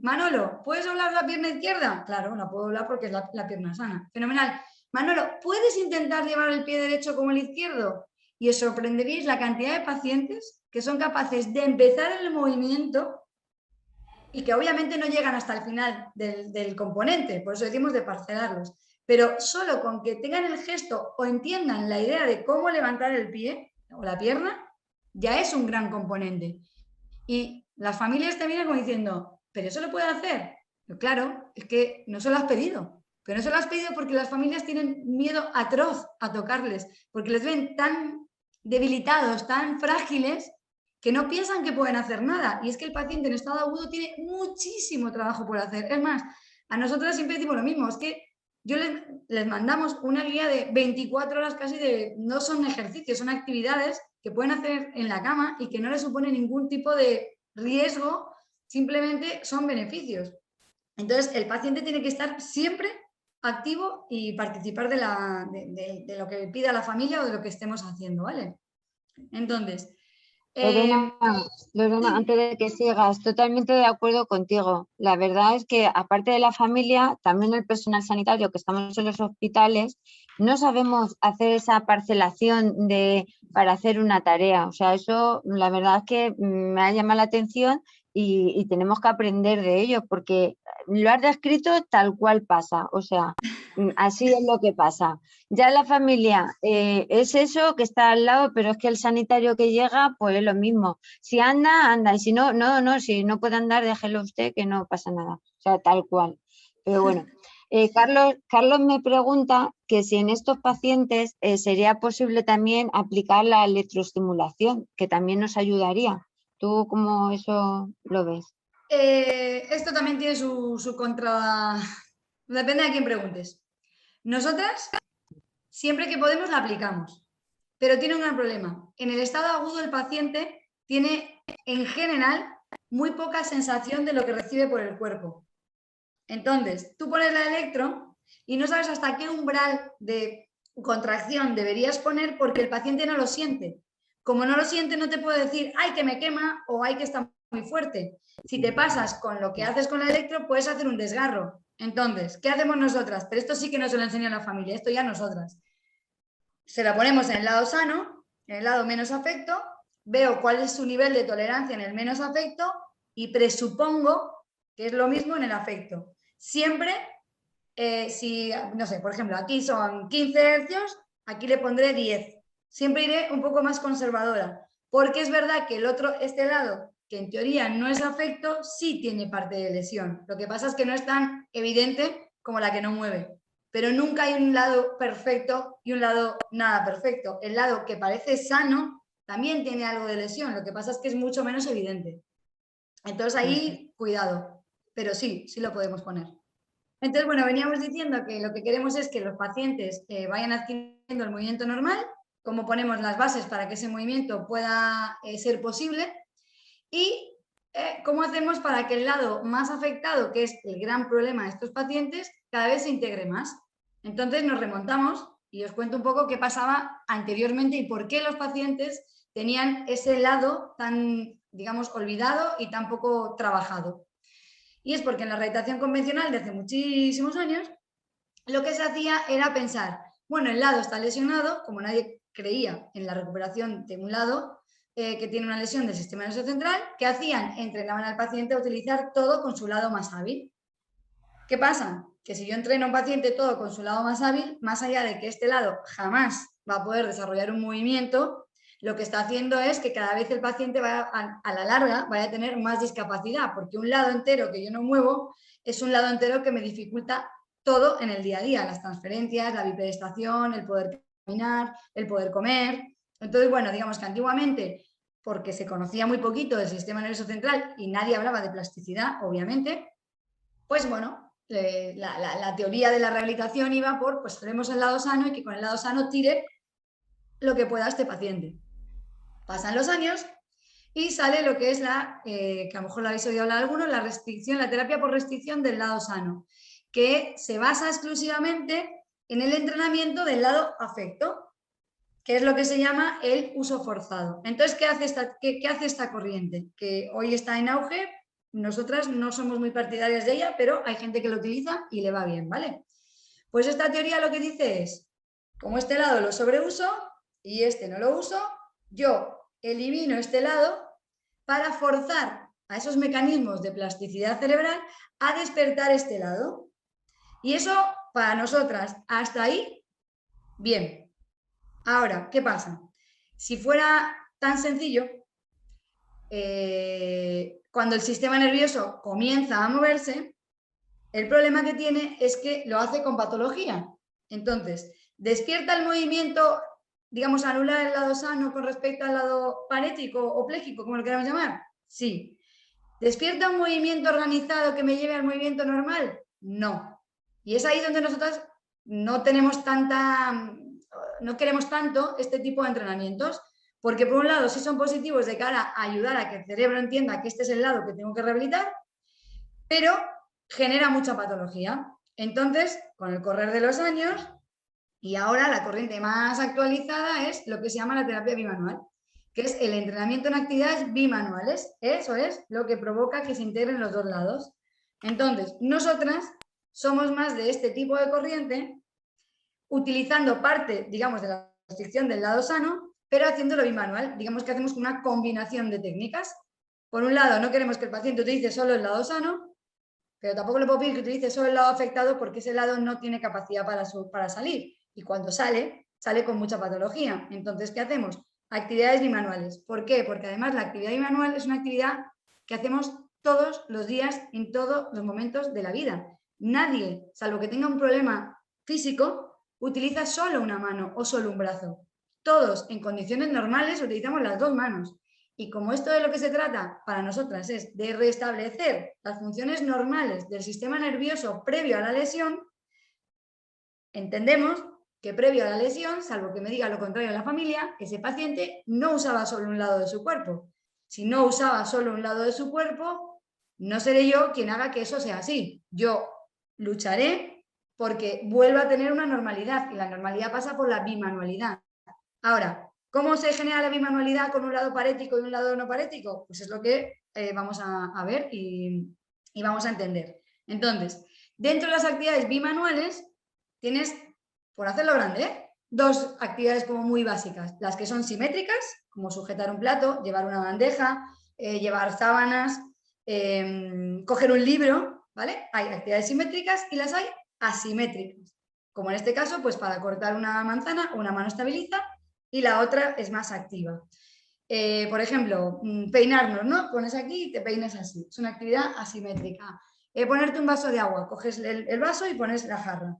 Manolo, ¿puedes doblar la pierna izquierda? Claro, la puedo doblar porque es la pierna sana. Fenomenal. Manolo, ¿puedes intentar llevar el pie derecho como el izquierdo? Y os sorprenderéis la cantidad de pacientes que son capaces de empezar el movimiento y que obviamente no llegan hasta el final del componente, por eso decimos de parcelarlos. Pero solo con que tengan el gesto o entiendan la idea de cómo levantar el pie o la pierna, ya es un gran componente. Y las familias te vienen como diciendo, ¿pero eso lo puede hacer? Pero claro, es que no se lo has pedido. Pero no se lo has pedido porque las familias tienen miedo atroz a tocarles, porque les ven tan debilitados, tan frágiles, que no piensan que pueden hacer nada. Y es que el paciente en estado agudo tiene muchísimo trabajo por hacer. Es más, a nosotros siempre decimos lo mismo, es que yo les mandamos una guía de 24 horas casi no son ejercicios, son actividades que pueden hacer en la cama y que no les supone ningún tipo de riesgo, simplemente son beneficios. Entonces, el paciente tiene que estar siempre activo y participar de lo que pida la familia o de lo que estemos haciendo, ¿vale? Entonces, Lorena, antes de que sigas, totalmente de acuerdo contigo. La verdad es que aparte de la familia, también el personal sanitario que estamos en los hospitales, no sabemos hacer esa parcelación para hacer una tarea. O sea, eso la verdad es que me ha llamado la atención y tenemos que aprender de ello porque lo has descrito tal cual pasa. O sea, así es lo que pasa. Ya la familia es eso que está al lado, pero es que el sanitario que llega, pues es lo mismo. Si anda, anda. Y si no, si no puede andar, déjelo usted que no pasa nada. O sea, tal cual. Pero bueno, Carlos me pregunta que si en estos pacientes sería posible también aplicar la electroestimulación, que también nos ayudaría. ¿Tú cómo eso lo ves? Esto también tiene su contra... Depende de quién preguntes. Nosotras, siempre que podemos, la aplicamos. Pero tiene un gran problema. En el estado agudo el paciente tiene, en general, muy poca sensación de lo que recibe por el cuerpo. Entonces, tú pones la electro y no sabes hasta qué umbral de contracción deberías poner porque el paciente no lo siente. Como no lo siente, no te puedo decir, ¡ay, que me quema! O ¡ay, que está muy fuerte! Si te pasas con lo que haces con la electro, puedes hacer un desgarro. Entonces, ¿qué hacemos nosotras? Pero esto sí que no se lo enseña a la familia, esto ya nosotras. se la ponemos en el lado sano, en el lado menos afecto, veo cuál es su nivel de tolerancia en el menos afecto y presupongo que es lo mismo en el afecto. Siempre, si, no sé, por ejemplo, aquí son 15 hercios, aquí le pondré 10. Siempre iré un poco más conservadora, porque es verdad que este lado, que en teoría no es afecto, sí tiene parte de lesión. Lo que pasa es que no es tan evidente como la que no mueve. Pero nunca hay un lado perfecto y un lado nada perfecto. El lado que parece sano también tiene algo de lesión, lo que pasa es que es mucho menos evidente. Entonces ahí, cuidado, pero sí, sí lo podemos poner. Entonces, bueno, veníamos diciendo que lo que queremos es que los pacientes vayan adquiriendo el movimiento normal, cómo ponemos las bases para que ese movimiento pueda ser posible y cómo hacemos para que el lado más afectado, que es el gran problema de estos pacientes, cada vez se integre más. Entonces nos remontamos y os cuento un poco qué pasaba anteriormente y por qué los pacientes tenían ese lado tan, digamos, olvidado y tan poco trabajado. Y es porque en la rehabilitación convencional de hace muchísimos años, lo que se hacía era pensar, bueno, el lado está lesionado, como nadie creía en la recuperación de un lado que tiene una lesión del sistema nervioso central, ¿qué hacían? Entrenaban al paciente a utilizar todo con su lado más hábil. ¿Qué pasa? Que si yo entreno a un paciente todo con su lado más hábil, más allá de que este lado jamás va a poder desarrollar un movimiento, lo que está haciendo es que cada vez el paciente vaya, a la larga vaya a tener más discapacidad, porque un lado entero que yo no muevo es un lado entero que me dificulta todo en el día a día, las transferencias, la bipedestación, el poder caminar, el poder comer. Entonces, bueno, digamos que antiguamente, porque se conocía muy poquito del sistema nervioso central y nadie hablaba de plasticidad, obviamente, pues bueno, la teoría de la rehabilitación iba por, pues tenemos el lado sano y que con el lado sano tire lo que pueda este paciente. Pasan los años y sale lo que es que a lo mejor lo habéis oído hablar algunos, la restricción, la terapia por restricción del lado sano, que se basa exclusivamente en el entrenamiento del lado afecto, que es lo que se llama el uso forzado. Entonces, ¿qué hace esta corriente? Que hoy está en auge, nosotras no somos muy partidarias de ella, pero hay gente que lo utiliza y le va bien, ¿vale? Pues esta teoría lo que dice es, como este lado lo sobreuso y este no lo uso, yo elimino este lado para forzar a esos mecanismos de plasticidad cerebral a despertar este lado. Y eso, para nosotras, hasta ahí, bien. Ahora, ¿qué pasa? Si fuera tan sencillo, cuando el sistema nervioso comienza a moverse, el problema que tiene es que lo hace con patología. Entonces, despierta el movimiento, digamos, anular el lado sano con respecto al lado parético o pléjico, como lo queramos llamar. Sí. ¿Despierta un movimiento organizado que me lleve al movimiento normal? No. Y es ahí donde nosotros no tenemos no queremos tanto este tipo de entrenamientos, porque por un lado sí son positivos de cara a ayudar a que el cerebro entienda que este es el lado que tengo que rehabilitar, pero genera mucha patología. Entonces, con el correr de los años, y ahora la corriente más actualizada es lo que se llama la terapia bimanual, que es el entrenamiento en actividades bimanuales. Eso es lo que provoca que se integren los dos lados. Entonces, nosotras somos más de este tipo de corriente, utilizando parte, digamos, de la restricción del lado sano, pero haciéndolo bimanual. Digamos que hacemos una combinación de técnicas. Por un lado, no queremos que el paciente utilice solo el lado sano, pero tampoco le puedo pedir que utilice solo el lado afectado porque ese lado no tiene capacidad para salir. Y cuando sale, sale con mucha patología. Entonces, ¿qué hacemos? Actividades bimanuales. ¿Por qué? Porque además la actividad bimanual es una actividad que hacemos todos los días, en todos los momentos de la vida. Nadie, salvo que tenga un problema físico, utiliza solo una mano o solo un brazo. Todos, en condiciones normales, utilizamos las dos manos. Y como esto de lo que se trata para nosotras es de restablecer las funciones normales del sistema nervioso previo a la lesión, entendemos que previo a la lesión, salvo que me diga lo contrario a la familia, ese paciente no usaba solo un lado de su cuerpo. Si no usaba solo un lado de su cuerpo, no seré yo quien haga que eso sea así. Yo lucharé porque vuelva a tener una normalidad y la normalidad pasa por la bimanualidad. Ahora, ¿cómo se genera la bimanualidad con un lado parético y un lado no parético? Pues es lo que vamos a ver y vamos a entender. Entonces, dentro de las actividades bimanuales tienes, por hacerlo grande, dos actividades como muy básicas, las que son simétricas, como sujetar un plato, llevar una bandeja, llevar sábanas, coger un libro, ¿vale? Hay actividades simétricas y las hay asimétricas, como en este caso, pues para cortar una manzana, una mano estabiliza y la otra es más activa. Por ejemplo, peinarnos, ¿no? Pones aquí y te peines así, es una actividad asimétrica. Ponerte un vaso de agua, coges el vaso y pones la jarra.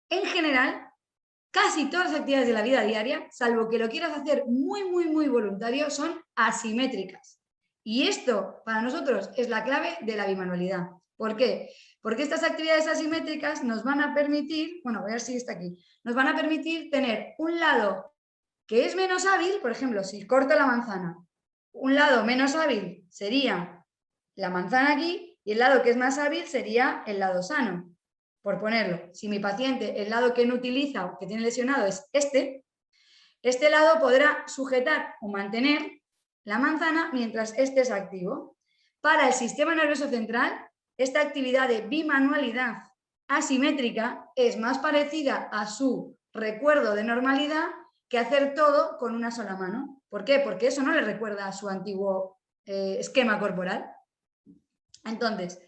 En general, casi todas las actividades de la vida diaria, salvo que lo quieras hacer muy, muy, muy voluntario, son asimétricas. Y esto, para nosotros, es la clave de la bimanualidad. ¿Por qué? Porque estas actividades asimétricas nos van a permitir, bueno, voy a ver si está aquí, nos van a permitir tener un lado que es menos hábil, por ejemplo, si corto la manzana, un lado menos hábil sería la manzana aquí y el lado que es más hábil sería el lado sano. Por ponerlo, si mi paciente, el lado que no utiliza o que tiene lesionado es este lado podrá sujetar o mantener la manzana mientras este es activo. Para el sistema nervioso central, esta actividad de bimanualidad asimétrica es más parecida a su recuerdo de normalidad que hacer todo con una sola mano. ¿Por qué? Porque eso no le recuerda a su antiguo esquema corporal. Entonces,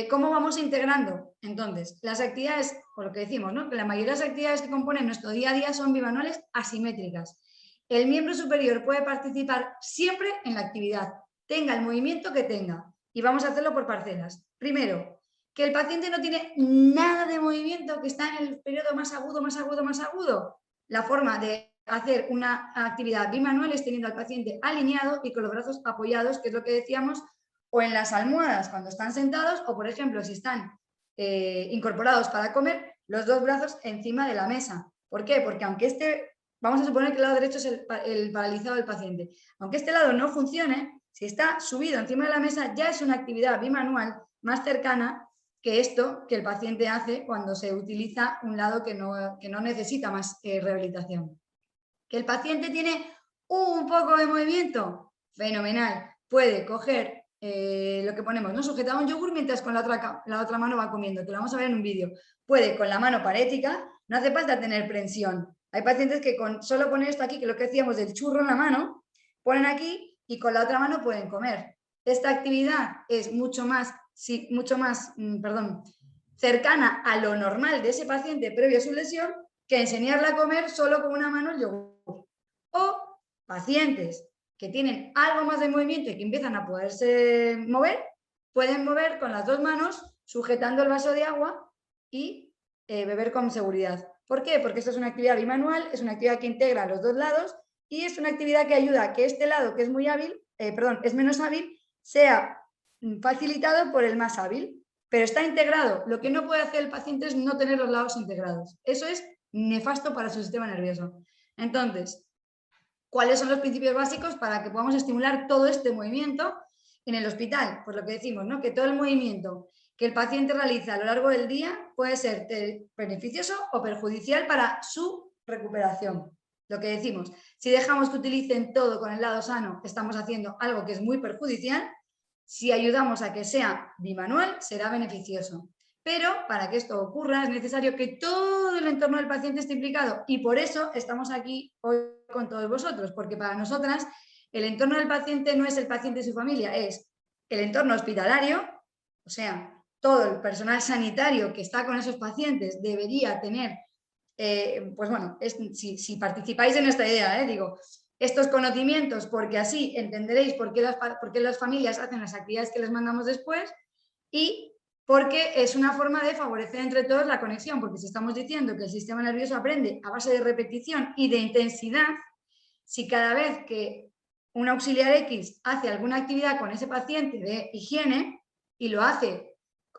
¿cómo vamos integrando? Entonces, las actividades, por lo que decimos, ¿no? Que la mayoría de las actividades que componen nuestro día a día son bimanuales asimétricas. El miembro superior puede participar siempre en la actividad, tenga el movimiento que tenga. Y vamos a hacerlo por parcelas. Primero, que el paciente no tiene nada de movimiento, que está en el periodo más agudo, más agudo, más agudo. La forma de hacer una actividad bimanual es teniendo al paciente alineado y con los brazos apoyados, que es lo que decíamos, o en las almohadas cuando están sentados, o por ejemplo, si están incorporados para comer, los dos brazos encima de la mesa. ¿Por qué? Porque aunque vamos a suponer que el lado derecho es el paralizado del paciente, aunque este lado no funcione, si está subido encima de la mesa, ya es una actividad bimanual más cercana que esto que el paciente hace cuando se utiliza un lado que no necesita más rehabilitación. ¿Que el paciente tiene un poco de movimiento? Fenomenal. Puede coger lo que ponemos, ¿no? Sujetar un yogur mientras con la otra mano va comiendo, que lo vamos a ver en un vídeo. Puede con la mano parética, no hace falta tener prensión. Hay pacientes que con solo poner esto aquí, que es lo que decíamos del churro en la mano, ponen aquí y con la otra mano pueden comer. Esta actividad es mucho más cercana a lo normal de ese paciente previo a su lesión que enseñarle a comer solo con una mano el yogur. O pacientes que tienen algo más de movimiento y que empiezan a poderse mover, pueden mover con las dos manos sujetando el vaso de agua y beber con seguridad. ¿Por qué? Porque esto es una actividad bimanual, es una actividad que integra los dos lados y es una actividad que ayuda a que este lado, que es es menos hábil, sea facilitado por el más hábil, pero está integrado. Lo que no puede hacer el paciente es no tener los lados integrados. Eso es nefasto para su sistema nervioso. Entonces, ¿cuáles son los principios básicos para que podamos estimular todo este movimiento en el hospital? Pues lo que decimos, ¿no? Que todo el movimiento que el paciente realiza a lo largo del día puede ser beneficioso o perjudicial para su recuperación. Lo que decimos, si dejamos que utilicen todo con el lado sano, estamos haciendo algo que es muy perjudicial. Si ayudamos a que sea bimanual, será beneficioso. Pero para que esto ocurra es necesario que todo el entorno del paciente esté implicado y por eso estamos aquí hoy con todos vosotros, porque para nosotras el entorno del paciente no es el paciente y su familia, es el entorno hospitalario, o sea, todo el personal sanitario que está con esos pacientes debería tener, pues bueno, si participáis en esta idea, digo, estos conocimientos, porque así entenderéis por qué las familias hacen las actividades que les mandamos después y porque es una forma de favorecer entre todos la conexión, porque si estamos diciendo que el sistema nervioso aprende a base de repetición y de intensidad, si cada vez que un auxiliar X hace alguna actividad con ese paciente de higiene y lo hace,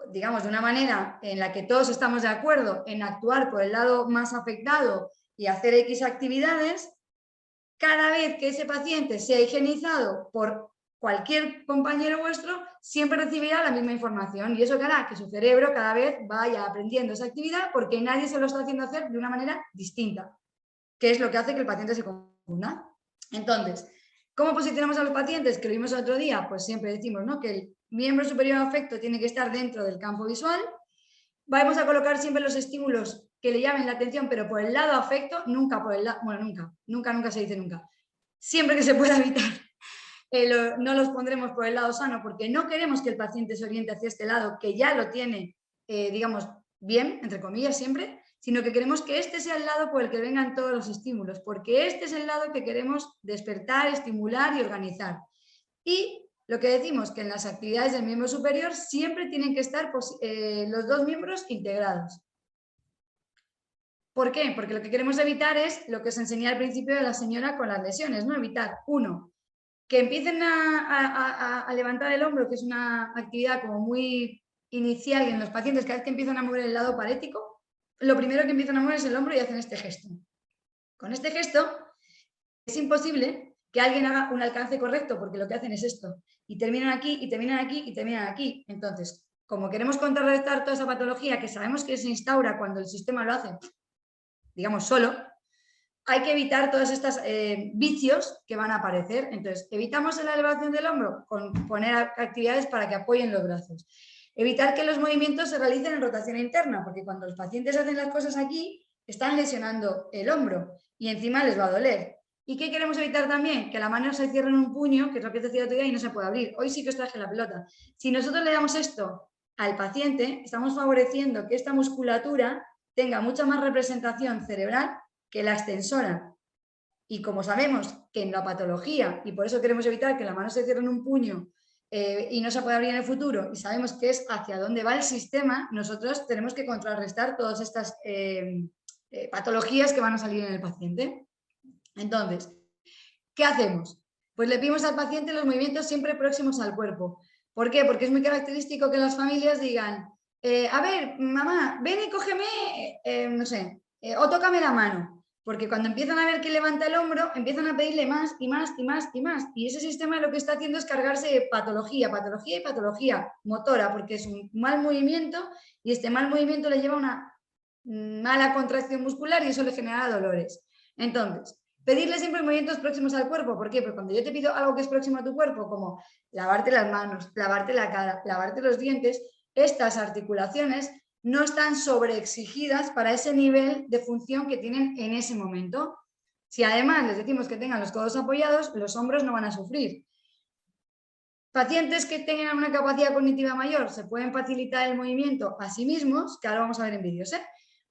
digamos, de una manera en la que todos estamos de acuerdo en actuar por el lado más afectado y hacer X actividades, cada vez que ese paciente sea higienizado por cualquier compañero vuestro, siempre recibirá la misma información y eso hará que su cerebro cada vez vaya aprendiendo esa actividad porque nadie se lo está haciendo hacer de una manera distinta, que es lo que hace que el paciente se confunda. Entonces, ¿cómo posicionamos a los pacientes? Que lo vimos el otro día, pues siempre decimos, ¿no?, que el miembro superior afecto tiene que estar dentro del campo visual. Vamos a colocar siempre los estímulos que le llamen la atención, pero por el lado afecto, nunca por el lado, bueno, nunca se dice nunca. Siempre que se pueda evitar, no los pondremos por el lado sano, porque no queremos que el paciente se oriente hacia este lado, que ya lo tiene, digamos, bien, entre comillas siempre, sino que queremos que este sea el lado por el que vengan todos los estímulos, porque este es el lado que queremos despertar, estimular y organizar. Y lo que decimos, que en las actividades del miembro superior siempre tienen que estar los dos miembros integrados. ¿Por qué? Porque lo que queremos evitar es lo que os enseñé al principio de la señora con las lesiones, ¿no? Evitar, uno, que empiecen a levantar el hombro, que es una actividad como muy inicial en los pacientes, cada vez que empiezan a mover el lado parético, lo primero que empiezan a mover es el hombro y hacen este gesto. Con este gesto es imposible que alguien haga un alcance correcto, porque lo que hacen es esto, y terminan aquí, y terminan aquí, y terminan aquí. Entonces, como queremos contrarrestar toda esa patología que sabemos que se instaura cuando el sistema lo hace, digamos, solo, hay que evitar todos estos vicios que van a aparecer. Entonces, evitamos la elevación del hombro con poner actividades para que apoyen los brazos. Evitar que los movimientos se realicen en rotación interna, porque cuando los pacientes hacen las cosas aquí, están lesionando el hombro y encima les va a doler. ¿Y qué queremos evitar también? Que la mano se cierre en un puño, que es lo que te decía otro día, y no se puede abrir. Hoy sí que os traje la pelota. Si nosotros le damos esto al paciente, estamos favoreciendo que esta musculatura tenga mucha más representación cerebral que la extensora. Y como sabemos que en la patología, y por eso queremos evitar que la mano se cierre en un puño y no se puede abrir en el futuro, y sabemos que es hacia dónde va el sistema, nosotros tenemos que contrarrestar todas estas patologías que van a salir en el paciente. Entonces, ¿qué hacemos? Pues le pedimos al paciente los movimientos siempre próximos al cuerpo. ¿Por qué? Porque es muy característico que las familias digan, a ver, mamá, ven y cógeme, no sé, o tócame la mano. Porque cuando empiezan a ver que levanta el hombro, empiezan a pedirle más y más y más y más. Y ese sistema lo que está haciendo es cargarse de patología y patología motora, porque es un mal movimiento y este mal movimiento le lleva a una mala contracción muscular y eso le genera dolores. Entonces, pedirle siempre movimientos próximos al cuerpo. ¿Por qué? Porque cuando yo te pido algo que es próximo a tu cuerpo, como lavarte las manos, lavarte la cara, lavarte los dientes, estas articulaciones no están sobreexigidas para ese nivel de función que tienen en ese momento. Si además les decimos que tengan los codos apoyados, los hombros no van a sufrir. Pacientes que tengan una capacidad cognitiva mayor se pueden facilitar el movimiento a sí mismos, que ahora vamos a ver en vídeos,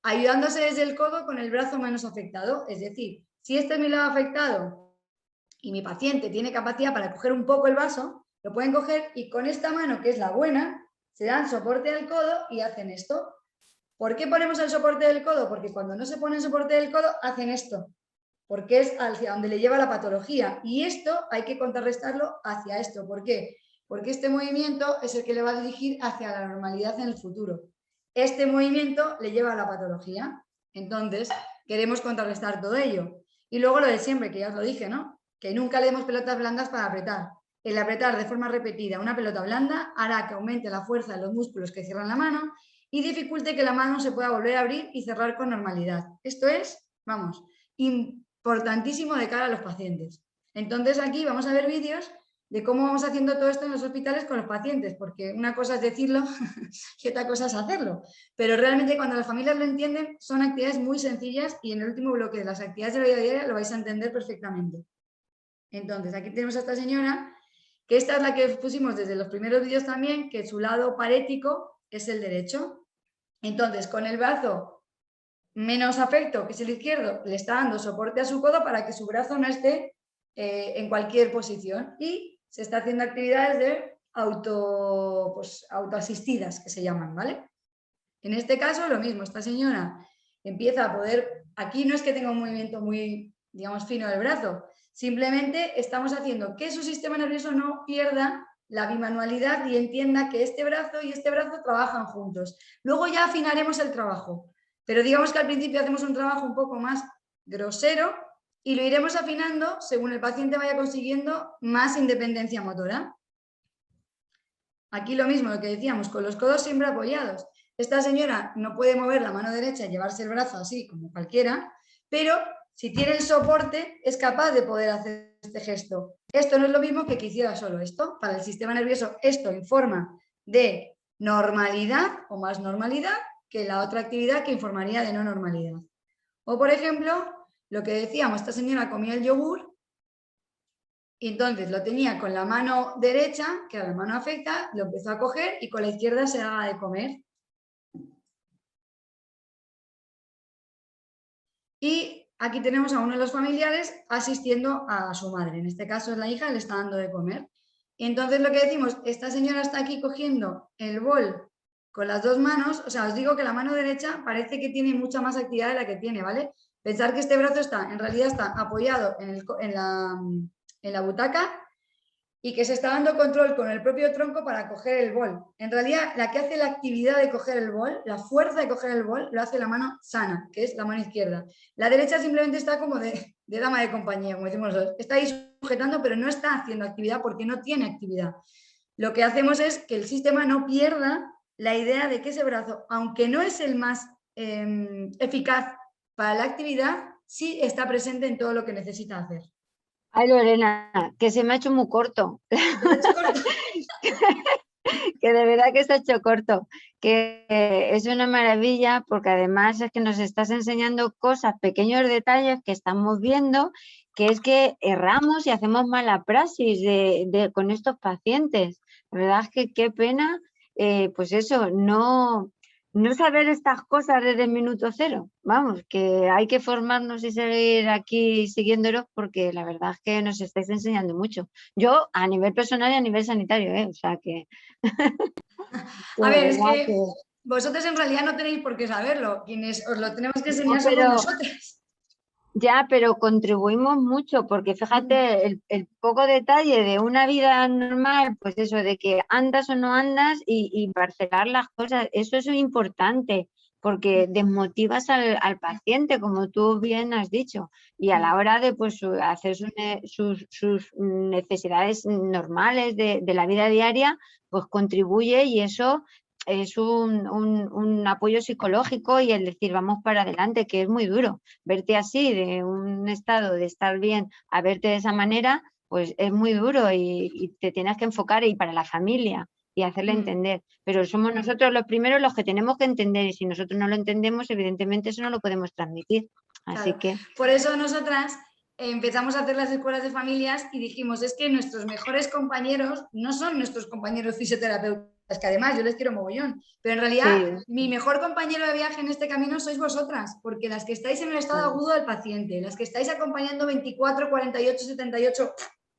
ayudándose desde el codo con el brazo menos afectado. Es decir, si este es mi lado afectado y mi paciente tiene capacidad para coger un poco el vaso, lo pueden coger y con esta mano, que es la buena, se dan soporte al codo y hacen esto. ¿Por qué ponemos el soporte del codo? Porque cuando no se pone el soporte del codo, hacen esto. Porque es hacia donde le lleva la patología. Y esto hay que contrarrestarlo hacia esto. ¿Por qué? Porque este movimiento es el que le va a dirigir hacia la normalidad en el futuro. Este movimiento le lleva a la patología. Entonces, queremos contrarrestar todo ello. Y luego lo de siempre, que ya os lo dije, ¿no? Que nunca le demos pelotas blandas para apretar. El apretar de forma repetida una pelota blanda hará que aumente la fuerza de los músculos que cierran la mano y dificulte que la mano se pueda volver a abrir y cerrar con normalidad. Esto es, vamos, importantísimo de cara a los pacientes. Entonces aquí vamos a ver vídeos de cómo vamos haciendo todo esto en los hospitales con los pacientes, porque una cosa es decirlo y otra cosa es hacerlo. Pero realmente cuando las familias lo entienden son actividades muy sencillas y en el último bloque de las actividades de la vida diaria lo vais a entender perfectamente. Entonces aquí tenemos a esta señora, que esta es la que pusimos desde los primeros vídeos también, que su lado parético es el derecho. Entonces, con el brazo menos afecto, que es el izquierdo, le está dando soporte a su codo para que su brazo no esté en cualquier posición. Y se está haciendo actividades de autoasistidas, que se llaman, ¿vale? En este caso, lo mismo, esta señora empieza a poder, aquí no es que tenga un movimiento muy, digamos, fino del brazo, simplemente estamos haciendo que su sistema nervioso no pierda la bimanualidad y entienda que este brazo y este brazo trabajan juntos. Luego ya afinaremos el trabajo, pero digamos que al principio hacemos un trabajo un poco más grosero y lo iremos afinando según el paciente vaya consiguiendo más independencia motora. Aquí lo mismo, lo que decíamos, con los codos siempre apoyados. Esta señora no puede mover la mano derecha y llevarse el brazo así como cualquiera, pero si tiene el soporte es capaz de poder hacer este gesto. Esto no es lo mismo que hiciera solo esto. Para el sistema nervioso esto informa de normalidad o más normalidad que la otra actividad que informaría de no normalidad. O, por ejemplo, lo que decíamos, esta señora comía el yogur y entonces lo tenía con la mano derecha, que era la mano afecta, lo empezó a coger y con la izquierda se daba de comer. Y aquí tenemos a uno de los familiares asistiendo a su madre, en este caso es la hija, le está dando de comer. Y entonces lo que decimos, esta señora está aquí cogiendo el bol con las dos manos, o sea, os digo que la mano derecha parece que tiene mucha más actividad de la que tiene, ¿vale? Pensar que este brazo está, en realidad está apoyado en la butaca y que se está dando control con el propio tronco para coger el bol. En realidad, la que hace la actividad de coger el bol, la fuerza de coger el bol, lo hace la mano sana, que es la mano izquierda. La derecha simplemente está como de dama de compañía, como decimos nosotros. Está ahí sujetando, pero no está haciendo actividad porque no tiene actividad. Lo que hacemos es que el sistema no pierda la idea de que ese brazo, aunque no es el más eficaz para la actividad, sí está presente en todo lo que necesita hacer. Ay, Lorena, que se me ha hecho muy corto. Que de verdad que se ha hecho corto, que es una maravilla porque además es que nos estás enseñando cosas, pequeños detalles que estamos viendo, que es que erramos y hacemos mala praxis con estos pacientes. La verdad es que qué pena, pues eso, no saber estas cosas desde el minuto cero. Vamos, que hay que formarnos y seguir aquí siguiéndolos porque la verdad es que nos estáis enseñando mucho. Yo a nivel personal y a nivel sanitario, o sea que... A ver, es que vosotros en realidad no tenéis por qué saberlo. Quienes os lo tenemos que enseñar somos nosotros. Ya, pero contribuimos mucho porque fíjate el poco detalle de una vida normal, pues eso, de que andas o no andas y parcelar las cosas, eso es importante porque desmotivas al paciente, como tú bien has dicho, y a la hora de pues, hacer sus necesidades normales de la vida diaria, pues contribuye y eso es un apoyo psicológico y el decir vamos para adelante, que es muy duro. Verte así, de un estado de estar bien, a verte de esa manera, pues es muy duro y te tienes que enfocar y para la familia y hacerle entender. Pero somos nosotros los primeros los que tenemos que entender y si nosotros no lo entendemos, evidentemente eso no lo podemos transmitir. Así claro. que... Por eso nosotras empezamos a hacer las escuelas de familias y dijimos, es que nuestros mejores compañeros no son nuestros compañeros fisioterapeutas, que además yo les quiero mogollón, pero en realidad sí. Mi mejor compañero de viaje en este camino sois vosotras, porque las que estáis en el estado agudo del paciente, las que estáis acompañando 24, 48, 78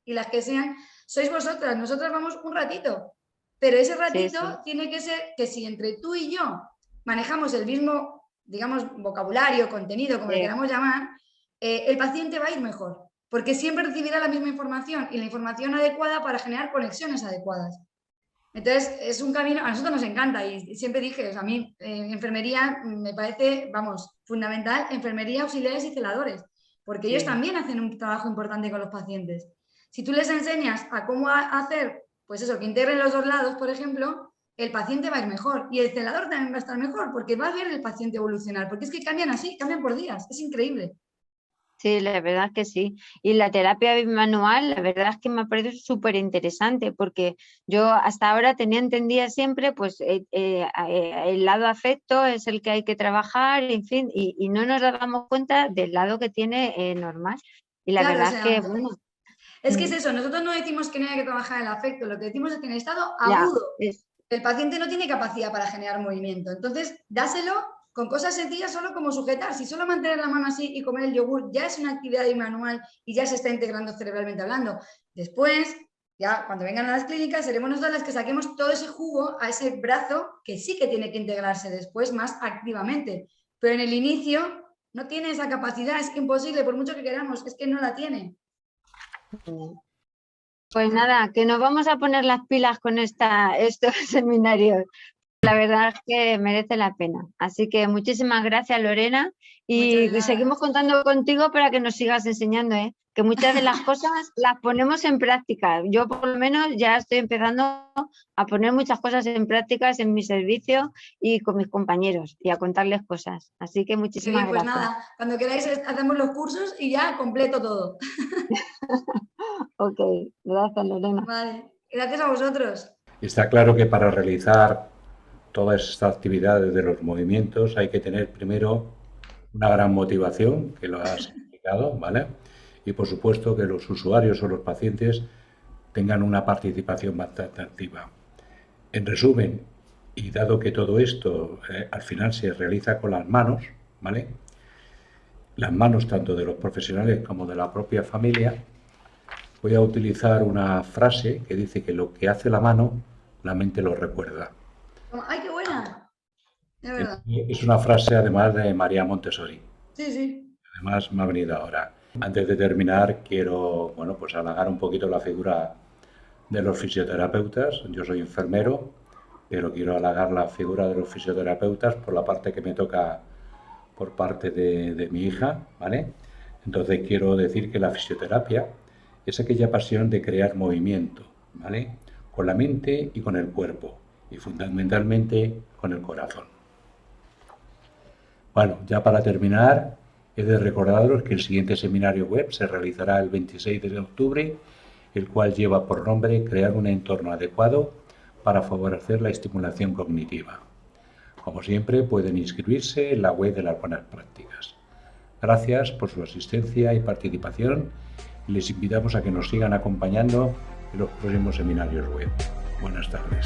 y las que sean, sois vosotras, nosotras vamos un ratito, pero ese ratito tiene que ser que si entre tú y yo manejamos el mismo, digamos, vocabulario, contenido, como le queramos llamar, el paciente va a ir mejor, porque siempre recibirá la misma información y la información adecuada para generar conexiones adecuadas. Entonces, es un camino, a nosotros nos encanta y siempre dije, o sea, a mí enfermería me parece, vamos, fundamental, enfermería, auxiliares y celadores, porque ellos también hacen un trabajo importante con los pacientes. Si tú les enseñas a cómo hacer, pues eso, que integren los dos lados, por ejemplo, el paciente va a ir mejor y el celador también va a estar mejor porque va a ver el paciente evolucionar, porque es que cambian así, cambian por días, es increíble. Sí, la verdad es que sí. Y la terapia manual, la verdad es que me ha parecido súper interesante porque yo hasta ahora tenía entendida siempre pues el lado afecto es el que hay que trabajar, en fin, y no nos dábamos cuenta del lado que tiene normal. Y la verdad es que, bueno... Es que es eso, nosotros no decimos que no haya que trabajar el afecto, lo que decimos es que en el estado agudo el paciente no tiene capacidad para generar movimiento. Entonces, dáselo con cosas sencillas solo como sujetar. Si solo mantener la mano así y comer el yogur ya es una actividad manual y ya se está integrando cerebralmente hablando. Después, ya cuando vengan a las clínicas, seremos nosotros las que saquemos todo ese jugo a ese brazo que sí que tiene que integrarse después más activamente. Pero en el inicio no tiene esa capacidad, es imposible, por mucho que queramos, es que no la tiene. Pues nada, que nos vamos a poner las pilas con estos seminarios. La verdad es que merece la pena. Así que muchísimas gracias, Lorena. Y seguimos contando contigo para que nos sigas enseñando, que muchas de las cosas las ponemos en práctica. Yo por lo menos ya estoy empezando a poner muchas cosas en prácticas en mi servicio y con mis compañeros y a contarles cosas. Así que muchísimas gracias. Pues nada, cuando queráis hacemos los cursos y ya completo todo. Ok, gracias, Lorena. Vale, gracias a vosotros. Está claro que para realizar todas estas actividades de los movimientos hay que tener primero una gran motivación, que lo has explicado, ¿vale? Y por supuesto que los usuarios o los pacientes tengan una participación bastante activa. En resumen, y dado que todo esto al final se realiza con las manos, ¿vale? Las manos tanto de los profesionales como de la propia familia, voy a utilizar una frase que dice que lo que hace la mano, la mente lo recuerda. ¡Ay, qué buena! Es verdad. Es una frase además de María Montessori. Sí, sí. Además me ha venido ahora. Antes de terminar quiero, bueno, pues halagar un poquito la figura de los fisioterapeutas. Yo soy enfermero, pero quiero halagar la figura de los fisioterapeutas por la parte que me toca por parte de mi hija, ¿vale? Entonces quiero decir que la fisioterapia es aquella pasión de crear movimiento, ¿vale? Con la mente y con el cuerpo, y fundamentalmente con el corazón. Bueno, ya para terminar, he de recordaros que el siguiente seminario web se realizará el 26 de octubre, el cual lleva por nombre Crear un entorno adecuado para favorecer la estimulación cognitiva. Como siempre, pueden inscribirse en la web de las buenas prácticas. Gracias por su asistencia y participación y les invitamos a que nos sigan acompañando en los próximos seminarios web. Buenas tardes.